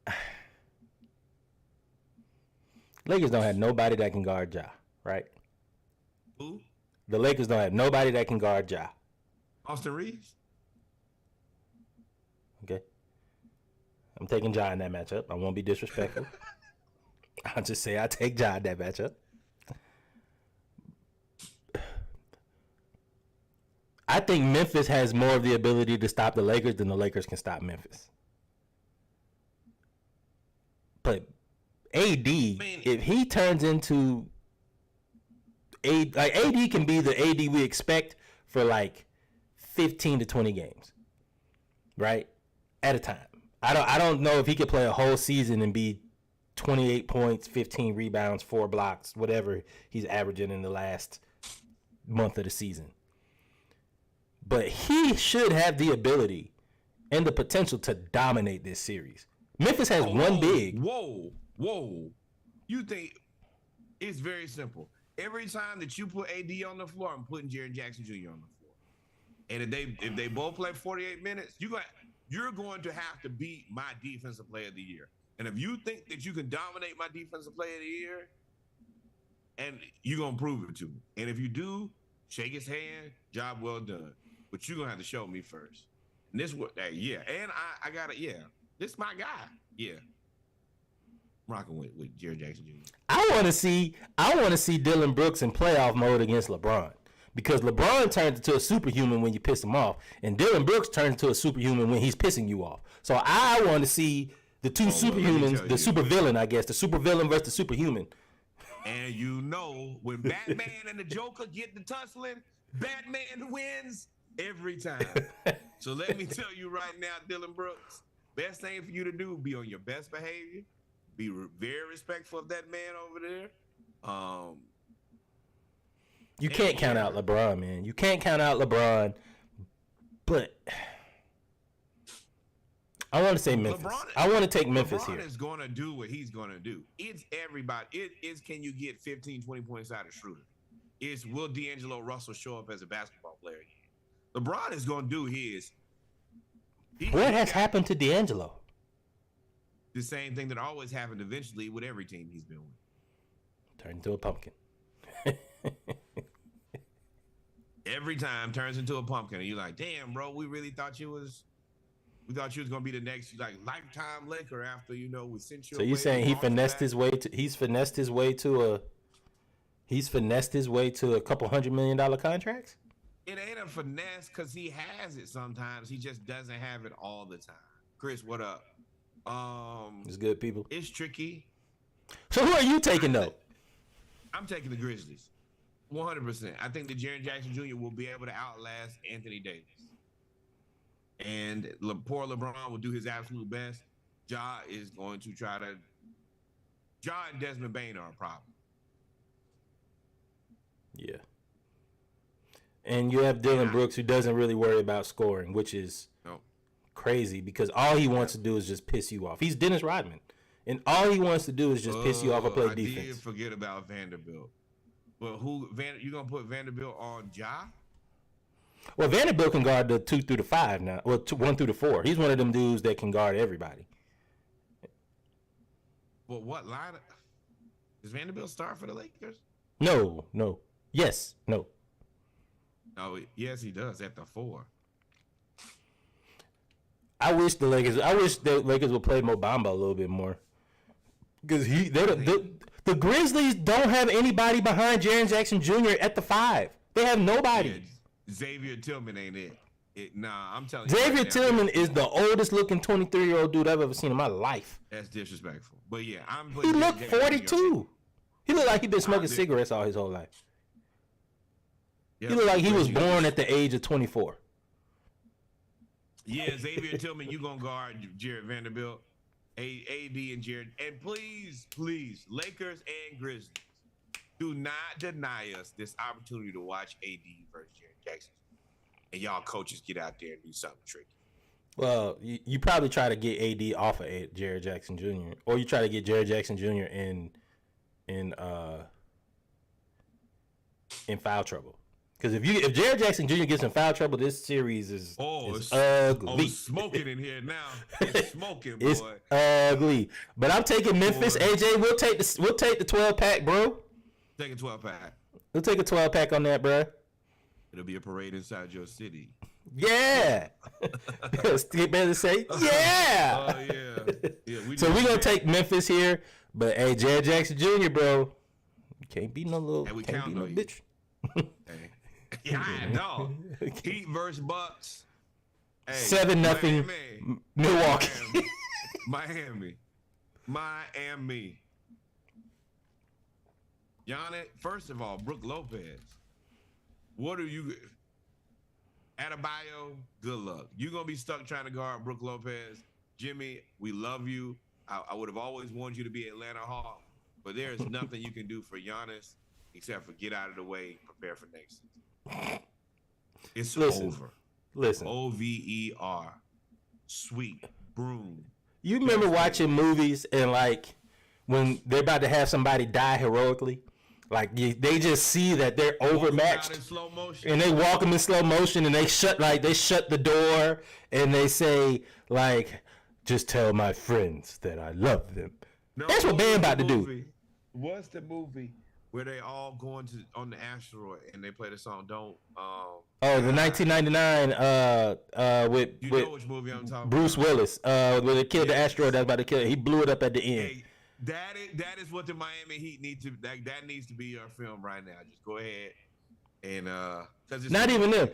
are. Lakers don't have nobody that can guard Ja, right? Who? The Lakers don't have nobody that can guard Ja. Austin Reeves? Okay. I'm taking Ja in that matchup. I won't be disrespectful. I'll just say I take Ja in that matchup. I think Memphis has more of the ability to stop the Lakers than the Lakers can stop Memphis. But AD, if he turns into AD can be the AD we expect for like 15 to 20 games, right? At a time. I don't know if he could play a whole season and be 28 points, 15 rebounds, 4 blocks, whatever he's averaging in the last month of the season. But he should have the ability and the potential to dominate this series. Memphis has one big. Whoa. You think it's very simple. Every time that you put AD on the floor, I'm putting Jaren Jackson Jr. on the floor. And if they both play 48 minutes, you're going to have to beat my Defensive Player of the Year. And if you think that you can dominate my Defensive Player of the Year, and you're going to prove it to me. And if you do, shake his hand, job well done. But you're going to have to show me first. And this what yeah. And I got it, yeah. This is my guy. Yeah. I'm rocking with Jaren Jackson Jr. I want to see Dylan Brooks in playoff mode against LeBron. Because LeBron turns into a superhuman when you piss him off. And Dylan Brooks turns into a superhuman when he's pissing you off. So I want to see the two superhumans, the supervillain, I guess. The supervillain versus the superhuman. And you know, when Batman and the Joker get the tussling, Batman wins every time. So let me tell you right now, Dylan Brooks, best thing for you to do, be on your best behavior. Be very respectful of that man over there. You can't count out LeBron, man. You can't count out LeBron. But I want to say Memphis. I want to take Memphis LeBron here. is going to do what he's going to do. It's everybody. It is, can you get 15, 20 points out of Schroeder? It's, will D'Angelo Russell show up as a basketball player again? LeBron is going to do his. What has happened to D'Angelo? The same thing that always happened eventually with every team he's been with. Turned into a pumpkin. Every time turns into a pumpkin, and you're like, damn, bro, we thought you was gonna be the next like lifetime Laker after, you know, we sent you. So you're saying he finessed his way to he's finessed his way to a couple $100 million contracts? It ain't a finesse because he has it sometimes. He just doesn't have it all the time. Chris, what up? It's good, people. It's tricky. So who are you taking though? I'm taking the Grizzlies. 100%. I think that Jaren Jackson Jr. will be able to outlast Anthony Davis. And poor LeBron will do his absolute best. Ja is going to try to. Ja and Desmond Bain are a problem. Yeah. And you have Dylan Brooks, who doesn't really worry about scoring, which is crazy because all he wants to do is just piss you off. He's Dennis Rodman. And all he wants to do is just piss you off and play defense. I did forget about Vanderbilt. But you gonna put Vanderbilt on Ja? Well, Vanderbilt can guard the 2 through the 5 now. Well, 1 through the 4. He's one of them dudes that can guard everybody. Well, what line? Does Vanderbilt start for the Lakers? No. Yes, no. Oh, yes, he does at the 4. I wish the Lakers would play Mo Bamba a little bit more. Because the Grizzlies don't have anybody behind Jaren Jackson Jr. at the 5. They have nobody. Yeah, Xavier Tillman ain't it. I'm telling you. Xavier Tillman is the oldest looking 23-year-old dude I've ever seen in my life. That's disrespectful. But yeah, he looked 42. He looked like he'd been smoking cigarettes all his whole life. Yep. He looked like he was born at the age of 24. Yeah, Xavier Tillman, you gonna guard Jared Vanderbilt, AD and Jared. And please, Lakers and Grizzlies, do not deny us this opportunity to watch AD versus Jared Jackson. And y'all coaches get out there and do something tricky. Well, you probably try to get AD off of Jared Jackson Jr. Or you try to get Jared Jackson Jr. in foul trouble. Because if Jared Jackson Jr. gets in foul trouble, this series is ugly. Oh, it's smoking in here now. It's smoking, boy. It's ugly. But I'm taking Memphis. Boy. AJ, we'll take the 12-pack, bro. Take a 12-pack. We'll take a 12-pack on that, bro. It'll be a parade inside your city. Yeah. Steve better say, yeah. Oh, yeah. So we're going to take Memphis here. But, hey, Jared Jackson Jr., bro, you can't be no little bitch. Hey. Yeah, I know. Heat versus Bucks. Hey, 7-0 Milwaukee. Miami. Giannis, first of all, Brook Lopez. What are you? Adebayo, good luck. You're going to be stuck trying to guard Brook Lopez. Jimmy, we love you. I would have always wanted you to be Atlanta Hawk, but there is nothing you can do for Giannis except for get out of the way, prepare for next season. It's over. Listen. OVER. Sweet. Broom. You remember watching movies and like when they're about to have somebody die heroically? Like they just see that they're overmatched, in slow motion. And they walk them in slow motion, and they shut the door, and they say like, "Just tell my friends that I love them." No, that's what Bam about to do. What's the movie where they all going on the asteroid and they play the song? The 1999 with know which movie I'm talking Bruce about. Willis where they killed the asteroid that's about to kill it. He blew it up at the end. Hey, that is what the Miami Heat need to that needs to be your film right now. Just go ahead and because it's not even them.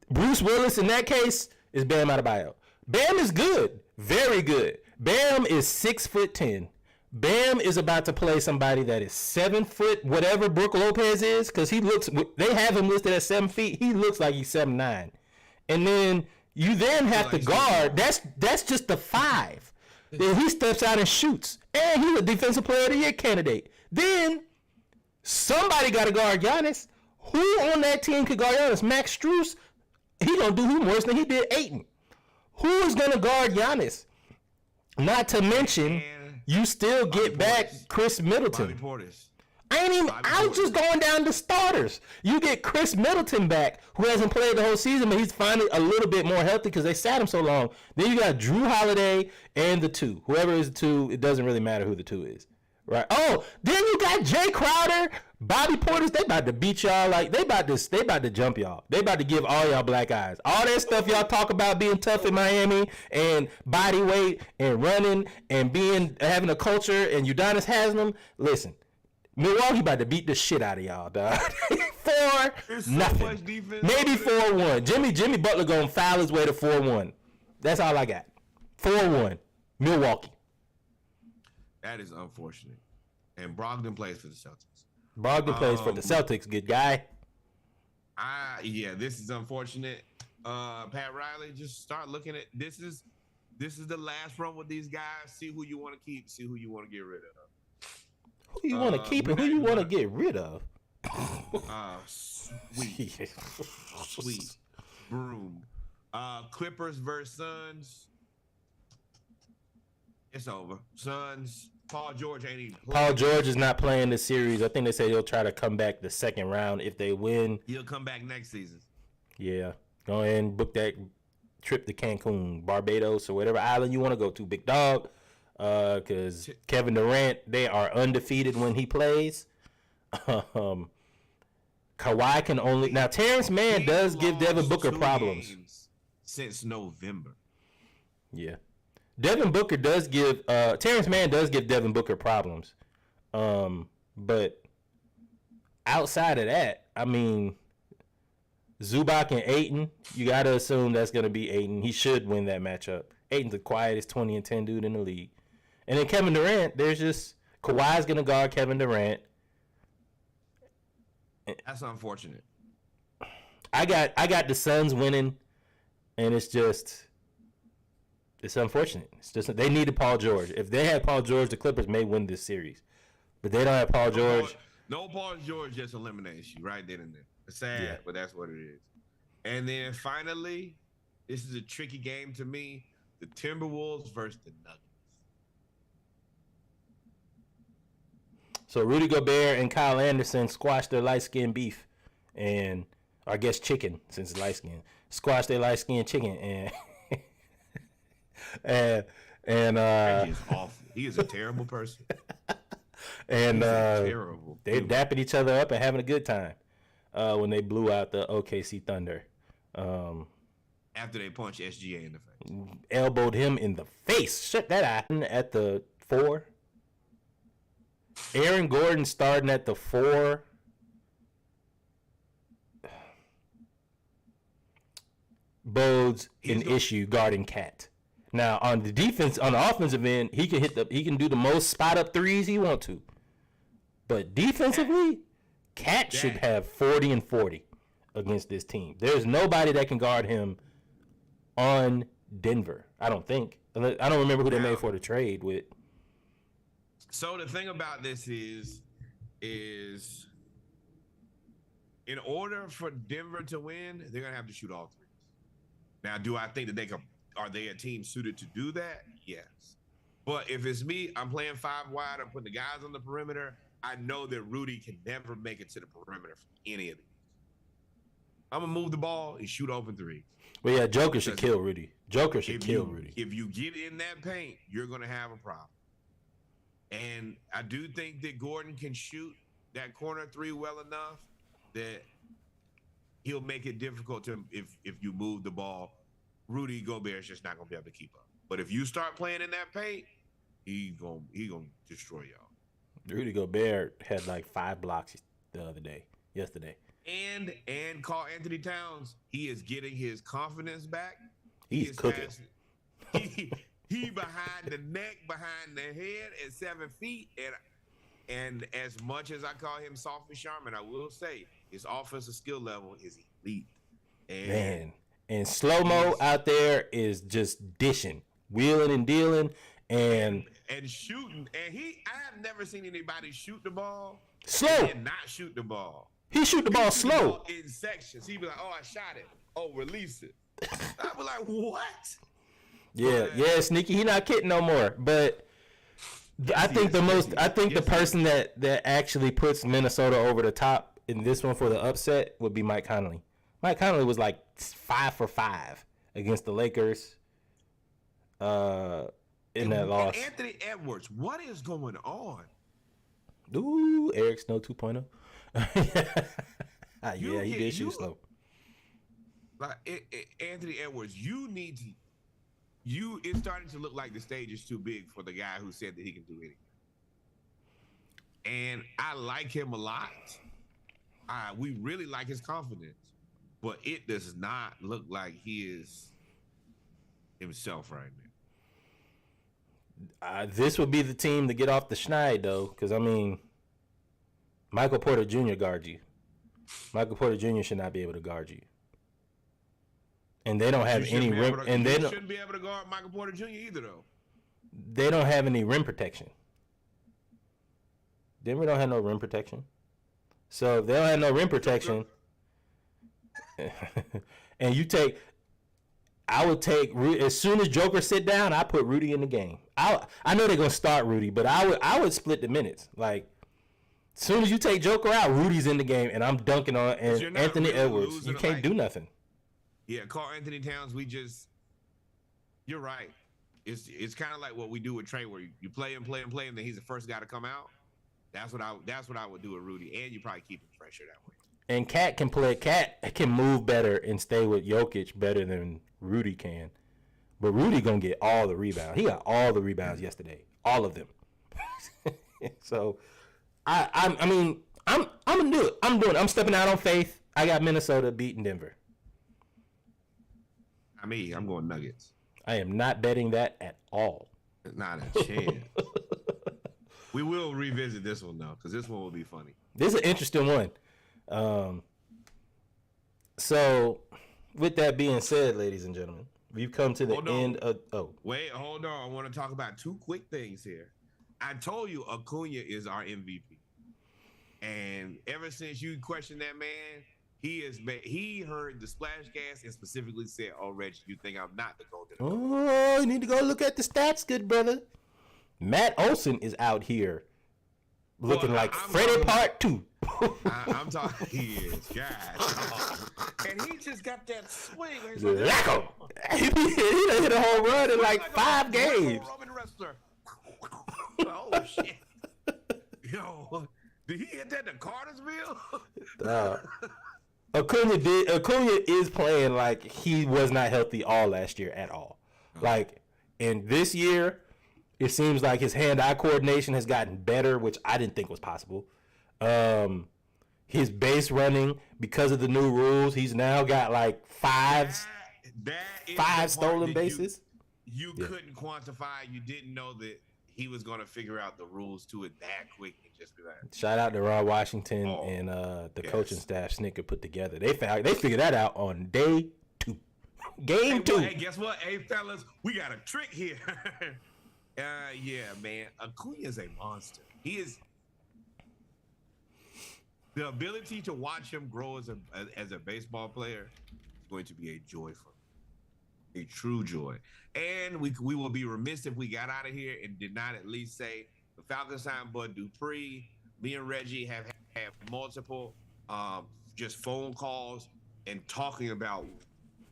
Bruce Willis in that case is Bam Adebayo. Bam is good, very good. Bam is 6'10". Bam is about to play somebody that is 7 foot, whatever Brook Lopez is, because they have him listed at 7 feet. He looks like he's 7'9". And then you have to guard. That's just the 5. Then he steps out and shoots. And he's a defensive player of the year candidate. Then somebody got to guard Giannis. Who on that team could guard Giannis? Max Strus. He gonna do worse than he did Ayton. Who is gonna guard Giannis? Not to mention, And you still Bobby get back Portis. Chris Middleton. Bobby Portis. I was just going down the starters. You get Chris Middleton back, who hasn't played the whole season, but he's finally a little bit more healthy because they sat him so long. Then you got Drew Holiday and the 2. Whoever is the 2, it doesn't really matter who the 2 is. Right? Oh, then you got Jay Crowder, Bobby Portis. They about to beat y'all like they about to jump y'all. They about to give all y'all black eyes. All that stuff y'all talk about being tough in Miami and body weight and running and having a culture and Udonis Haslem. Listen. Milwaukee about to beat the shit out of y'all, dog. 4-0. Much defense. Maybe 4-1. Jimmy Butler gonna foul his way to 4-1. That's all I got. 4-1. Milwaukee. That is unfortunate. And Brogdon plays for the Celtics. Brogdon plays for the Celtics. Good guy. Yeah, this is unfortunate. Pat Riley, just start looking at this is the last run with these guys. See who you want to keep. See who you want to get rid of. Who you want to keep and who you want to get rid of? Sweet broom. Clippers versus Suns. It's over. Suns. Paul George ain't even playing. Paul George is not playing the series. I think they say he'll try to come back the second round if they win. He'll come back next season. Yeah. Go ahead and book that trip to Cancun, Barbados, or whatever island you want to go to, big dog. Because Kevin Durant, they are undefeated when he plays. Kawhi can only now. Terrence Mann does give Devin Booker problems since November. Yeah, Devin Booker does give. Terrence Mann does give Devin Booker problems. But outside of that, I mean, Zubac and Ayton, you gotta assume that's gonna be Ayton. He should win that matchup. Ayton's the quietest 20-10 dude in the league. And then Kevin Durant, there's just Kawhi's gonna guard Kevin Durant. That's unfortunate. I got the Suns winning, and it's unfortunate. It's just they needed Paul George. If they had Paul George, the Clippers may win this series, but they don't have Paul George. No Paul George just eliminates you right then and there. It's sad, but that's what it is. And then finally, this is a tricky game to me: the Timberwolves versus the Nuggets. So Rudy Gobert and Kyle Anderson squashed their light-skinned beef, and or I guess chicken since it's light-skinned. Squashed their light-skinned chicken, and he is awful. He is a terrible person. And terrible. They're dapping each other up and having a good time when they blew out the OKC Thunder. After they punched SGA in the face. Elbowed him in the face. Shut that eye. At the 4. Aaron Gordon starting at the 4. Bodes an issue guarding Cat. Now on the offensive end, he can do the most spot up threes he want to. But defensively, Cat should have 40 and 40 against this team. There's nobody that can guard him on Denver, I don't think. I don't remember who they made for the trade with. So the thing about this is in order for Denver to win, they're gonna have to shoot all threes. Now, do I think that are they a team suited to do that? Yes. But if it's me, I'm playing 5 wide, I'm putting the guys on the perimeter. I know that Rudy can never make it to the perimeter from any of these. I'm gonna move the ball and shoot open threes. Well, yeah, Joker should kill Rudy. Rudy. If you get in that paint, you're gonna have a problem. And I do think that Gordon can shoot that corner 3 well enough that he'll make it difficult to if you move the ball. Rudy Gobert's just not gonna be able to keep up. But if you start playing in that paint, he gonna destroy y'all. Rudy Gobert had like 5 blocks yesterday. And Karl Anthony Towns, he is getting his confidence back. He's cooking. He behind the neck, behind the head at 7 feet. And as much as I call him Sophie Sharman, I will say his offensive skill level is elite. And slow-mo out there is just dishing, wheeling and dealing, and shooting. And I have never seen anybody shoot the ball slow and not shoot the ball. He shoot the ball slow in sections. He'd be like, "Oh, I shot it. Oh, release it." I was like, "What?" Yeah, But yeah, Sneaky. He not kidding no more. But I he think is. the Yes, most. he I is. think the Yes, he is. person that actually puts Minnesota over the top in this one for the upset would be Mike Conley. Mike Conley was like 5 for 5 against the Lakers. In that loss. And Anthony Edwards, what is going on? Ooh, Eric Snow 2.0. Yeah, he did shoot slow. Like Anthony Edwards, you need to. It's starting to look like the stage is too big for the guy who said that he can do anything. And I like him a lot. We really like his confidence, but it does not look like he is himself right now. This would be the team to get off the schneid, though, because, I mean, Michael Porter Jr. guards you. Michael Porter Jr. should not be able to guard you. And they don't have any rim. And they shouldn't be able to guard Michael Porter Jr. either, though. They don't have any rim protection. Denver don't have no rim protection. So if they don't have no rim protection, and you take, I would take as soon as Joker sit down, I put Rudy in the game. I know they're gonna start Rudy, but I would split the minutes. Like as soon as you take Joker out, Rudy's in the game, and I'm dunking on and Anthony really Edwards. You can't do nothing. Yeah, Karl Anthony Towns. You're right. It's kind of like what we do with Trey, where you play and play and play, and then he's the first guy to come out. That's what I would do with Rudy, and you probably keep him fresher that way. And Cat can play. Cat can move better and stay with Jokic better than Rudy can. But Rudy gonna get all the rebounds. He got all the rebounds yesterday, all of them. So, I'm gonna do it. I'm stepping out on faith. I got Minnesota beating Denver. I'm going Nuggets. I am not betting that at all. Not a chance. We will revisit this one though, because this one will be funny. This is an interesting one. So, with that being said, ladies and gentlemen, we've come to the end of. Wait, hold on. I want to talk about two quick things here. I told you Acuna is our MVP, and ever since you questioned that man, he heard the splash gas and specifically said, "Oh, Reggie, you think I'm not the golden?" Oh, you need to go look at the stats, good brother. Matt Olson is out here looking like Freddie Part 2. I'm talking, he is, God. And he just got that swing. Lacko. He done hit a home run in like 5 games. Oh, shit. Yo, did he hit that to Cartersville? Acuna is playing like he was not healthy all last year at all. Like, in this year, it seems like his hand-eye coordination has gotten better, which I didn't think was possible. His base running, because of the new rules, he's now got like 5 stolen bases. You couldn't quantify. You didn't know that he was going to figure out the rules to it that quick and just be like. Shout out to Ron Washington and the coaching staff Snicker put together. They figured that out on day 2. Game 2. Hey, guess what? Hey, fellas, we got a trick here. Yeah, man. Acuna is a monster. He is. The ability to watch him grow as a baseball player is going to be a joy for him. A true joy. And we will be remiss if we got out of here and did not at least say the Falcons signed Bud Dupree. Me and Reggie have had multiple just phone calls and talking about,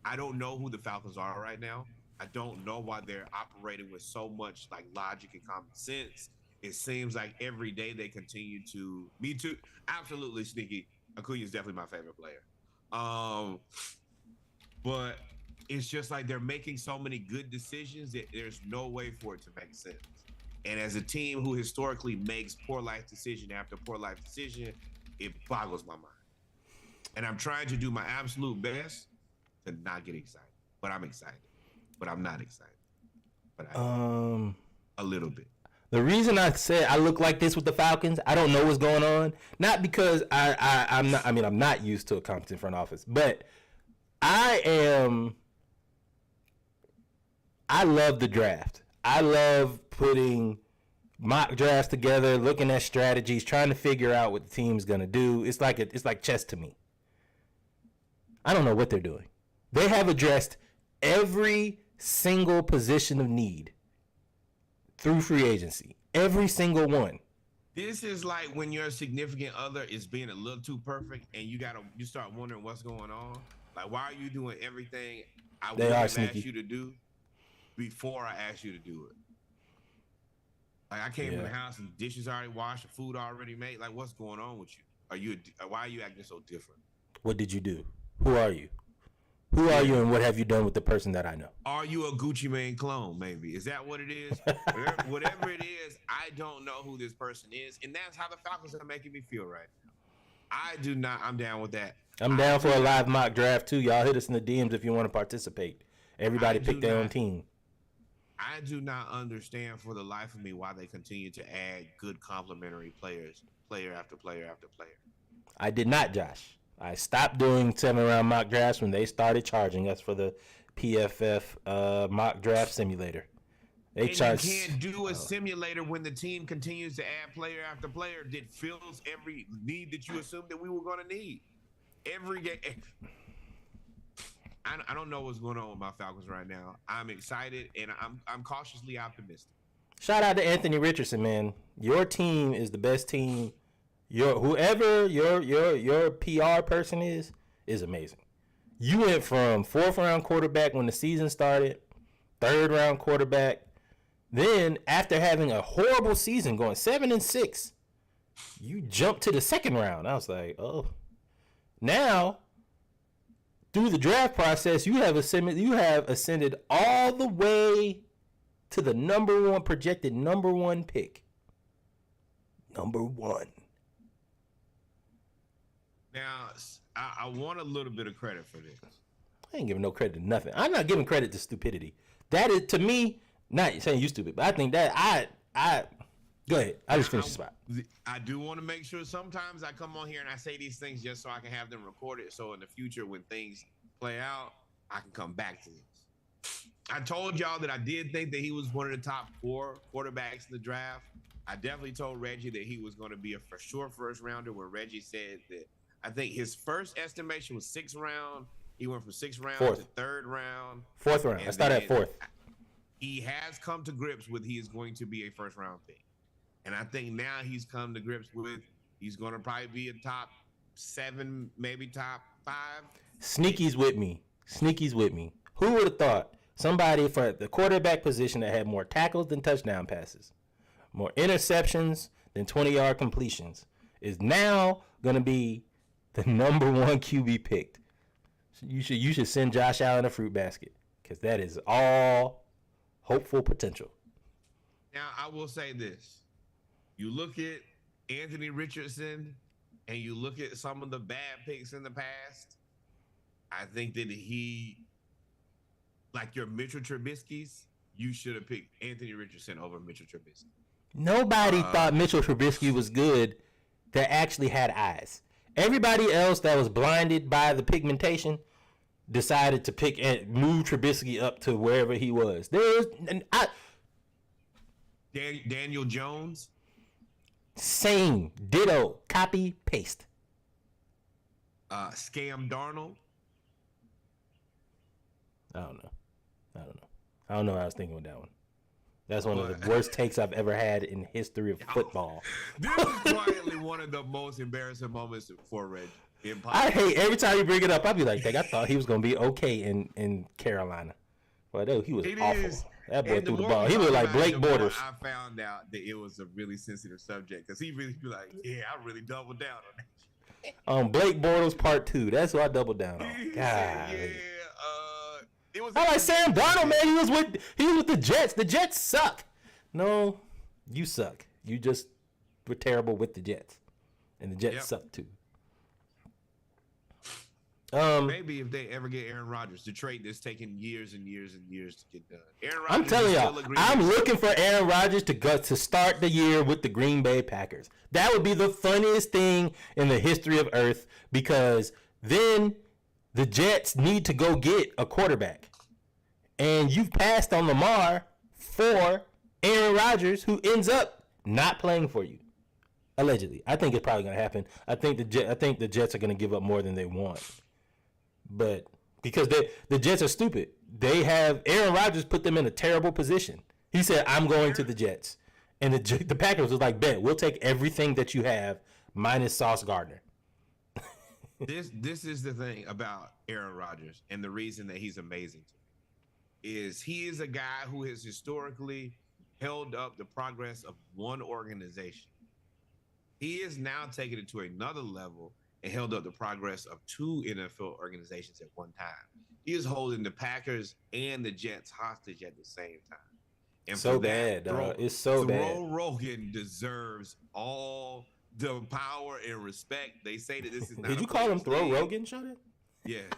I don't know who the Falcons are right now. I don't know why they're operating with so much like logic and common sense. It seems like every day they continue to. Me too. Absolutely, Sneaky. Acuna is definitely my favorite player. But it's just like they're making so many good decisions that there's no way for it to make sense. And as a team who historically makes poor life decision after poor life decision, it boggles my mind. And I'm trying to do my absolute best to not get excited. But I'm excited. But I'm not excited. But I am a little bit. The reason I said I look like this with the Falcons, I don't know what's going on. Not because I'm not. I mean, I'm not used to a competent front office, but I love the draft. I love putting mock drafts together, looking at strategies, trying to figure out what the team's gonna do. It's like chess to me. I don't know what they're doing. They have addressed every single position of need through free agency. Every single one. This is like when your significant other is being a little too perfect, and you start wondering what's going on. Like, why are you doing everything I would have asked you to do before I asked you to do it? Like, I came in the house and dishes already washed, the food already made. Like, what's going on with you? Why are you acting so different? What did you do? Who are you? Who are you, and what have you done with the person that I know? Are you a Gucci Mane clone, maybe? Is that what it is? Whatever it is, I don't know who this person is, and that's how the Falcons are making me feel right now. I do not. I'm down with that. I'm down for a live mock draft, too. Y'all hit us in the DMs if you want to participate. Everybody pick their own team. I do not understand for the life of me why they continue to add good complementary players, player after player after player. I did not, Josh. I stopped doing 7-round mock drafts when they started charging us for the PFF mock draft simulator. You can't do a simulator when the team continues to add player after player that fills every need that you assumed that we were going to need. Every game. I don't know what's going on with my Falcons right now. I'm excited and I'm cautiously optimistic. Shout out to Anthony Richardson, man. Your team is the best team. Whoever your PR person is amazing. You went from 4th-round quarterback when the season started, 3rd-round quarterback. Then, after having a horrible season, going 7-6, you jumped to the 2nd round. I was like, oh. Now, through the draft process, you have ascended all the way to the projected number 1 pick. Number 1. Now, I want a little bit of credit for this. I ain't giving no credit to nothing. I'm not giving credit to stupidity. That is, to me, not saying you stupid, but I think that I go ahead. I just finished the spot. I do want to make sure sometimes I come on here and I say these things just so I can have them recorded. So in the future, when things play out, I can come back to this. I told y'all that I did think that he was one of the top 4 quarterbacks in the draft. I definitely told Reggie that he was going to be a for sure first rounder, where Reggie said that I think his first estimation was 6th round. He went from 6th round to 3rd round. 4th round. I started at 4th. He has come to grips with he is going to be a first round pick. And I think now he's come to grips with he's going to probably be a top 7, maybe top 5. Sneaky's with me. Who would have thought somebody for the quarterback position that had more tackles than touchdown passes, more interceptions than 20-yard completions, is now going to be the number 1 QB picked? You should send Josh Allen a fruit basket, because that is all hopeful potential. Now, I will say this. You look at Anthony Richardson and you look at some of the bad picks in the past, I think that like your Mitchell Trubisky's, you should have picked Anthony Richardson over Mitchell Trubisky. Nobody thought Mitchell Trubisky was good that actually had eyes. Everybody else that was blinded by the pigmentation decided to pick and move Trubisky up to wherever he was. Daniel Jones. Same. Ditto. Copy. Paste. Scam Darnold. I don't know. I don't know what I was thinking with that one. That's one of the worst takes I've ever had in history of football. This is quietly one of the most embarrassing moments for Reggie. I hate every time you bring it up. I'll be like, I thought he was going to be okay in Carolina. But he was awful. That boy threw the ball. He was like Blake Bortles. I found out that it was a really sensitive subject, because he really be like, yeah, I really doubled down on that. Blake Bortles Part 2. That's what I doubled down on. God. It was I like Sam Darnold, man. He was with the Jets. The Jets suck. No, you suck. You just were terrible with the Jets, and the Jets suck too. Maybe if they ever get Aaron Rodgers, the trade that's taken years and years and years to get done. Aaron Rodgers, I'm telling y'all, I'm looking for Aaron Rodgers to start the year with the Green Bay Packers. That would be the funniest thing in the history of Earth, because then the Jets need to go get a quarterback. And you've passed on Lamar for Aaron Rodgers, who ends up not playing for you. Allegedly. I think it's probably going to happen. I think the Jets are going to give up more than they want. But because the Jets are stupid. they have Aaron Rodgers put them in a terrible position. He said, "I'm going to the Jets," and the Packers was like, "Bet, we'll take everything that you have minus Sauce Gardner." This is the thing about Aaron Rodgers, and the reason that he's amazing to me is he is a guy who has historically held up the progress of one organization. He is now taking it to another level and held up the progress of two NFL organizations at one time. He is holding the Packers and the Jets hostage at the same time. And So for that, bad, dog. It's so bad. Joe Rogan deserves all the power and respect. They say that this is not Did a you call him player's Throw league. Rogan? Shut it. Yes.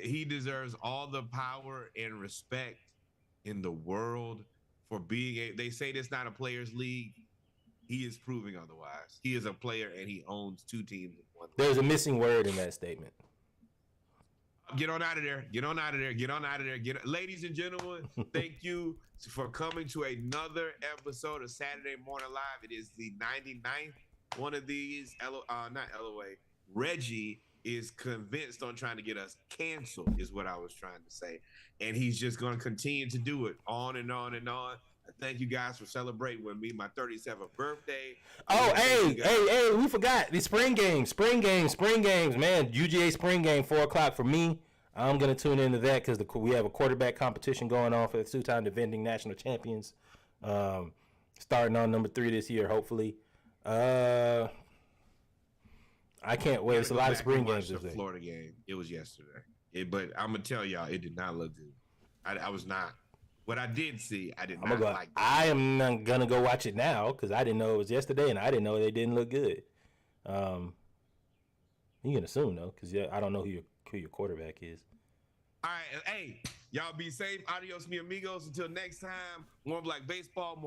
He deserves all the power and respect in the world for being a. They say this not a players' league. He is proving otherwise. He is a player and he owns two teams in one. There's a missing word in that statement. Get on out of there. Get on out of there. Get on out of there. Ladies and gentlemen, thank you for coming to another episode of Saturday Morning Live. It is the 99th one of these. Not LOA. Reggie is convinced on trying to get us canceled, is what I was trying to say. And he's just going to continue to do it on and on and on. Thank you guys for celebrating with me my 37th birthday. Oh, hey, we forgot the spring games, man. UGA spring game, 4:00 for me. I'm gonna tune into that because we have a quarterback competition going on for the two-time defending national champions. Starting on number 3 this year, hopefully. I can't wait. It's a lot of spring games this The day. Florida game. It was yesterday. But I'm gonna tell y'all, it did not look good. I was not. What I did see, I did not like. I am not gonna go watch it now because I didn't know it was yesterday and I didn't know they didn't look good. You can assume though, because I don't know who your quarterback is. All right, hey, y'all be safe. Adios, mi amigos. Until next time, more Black Baseball.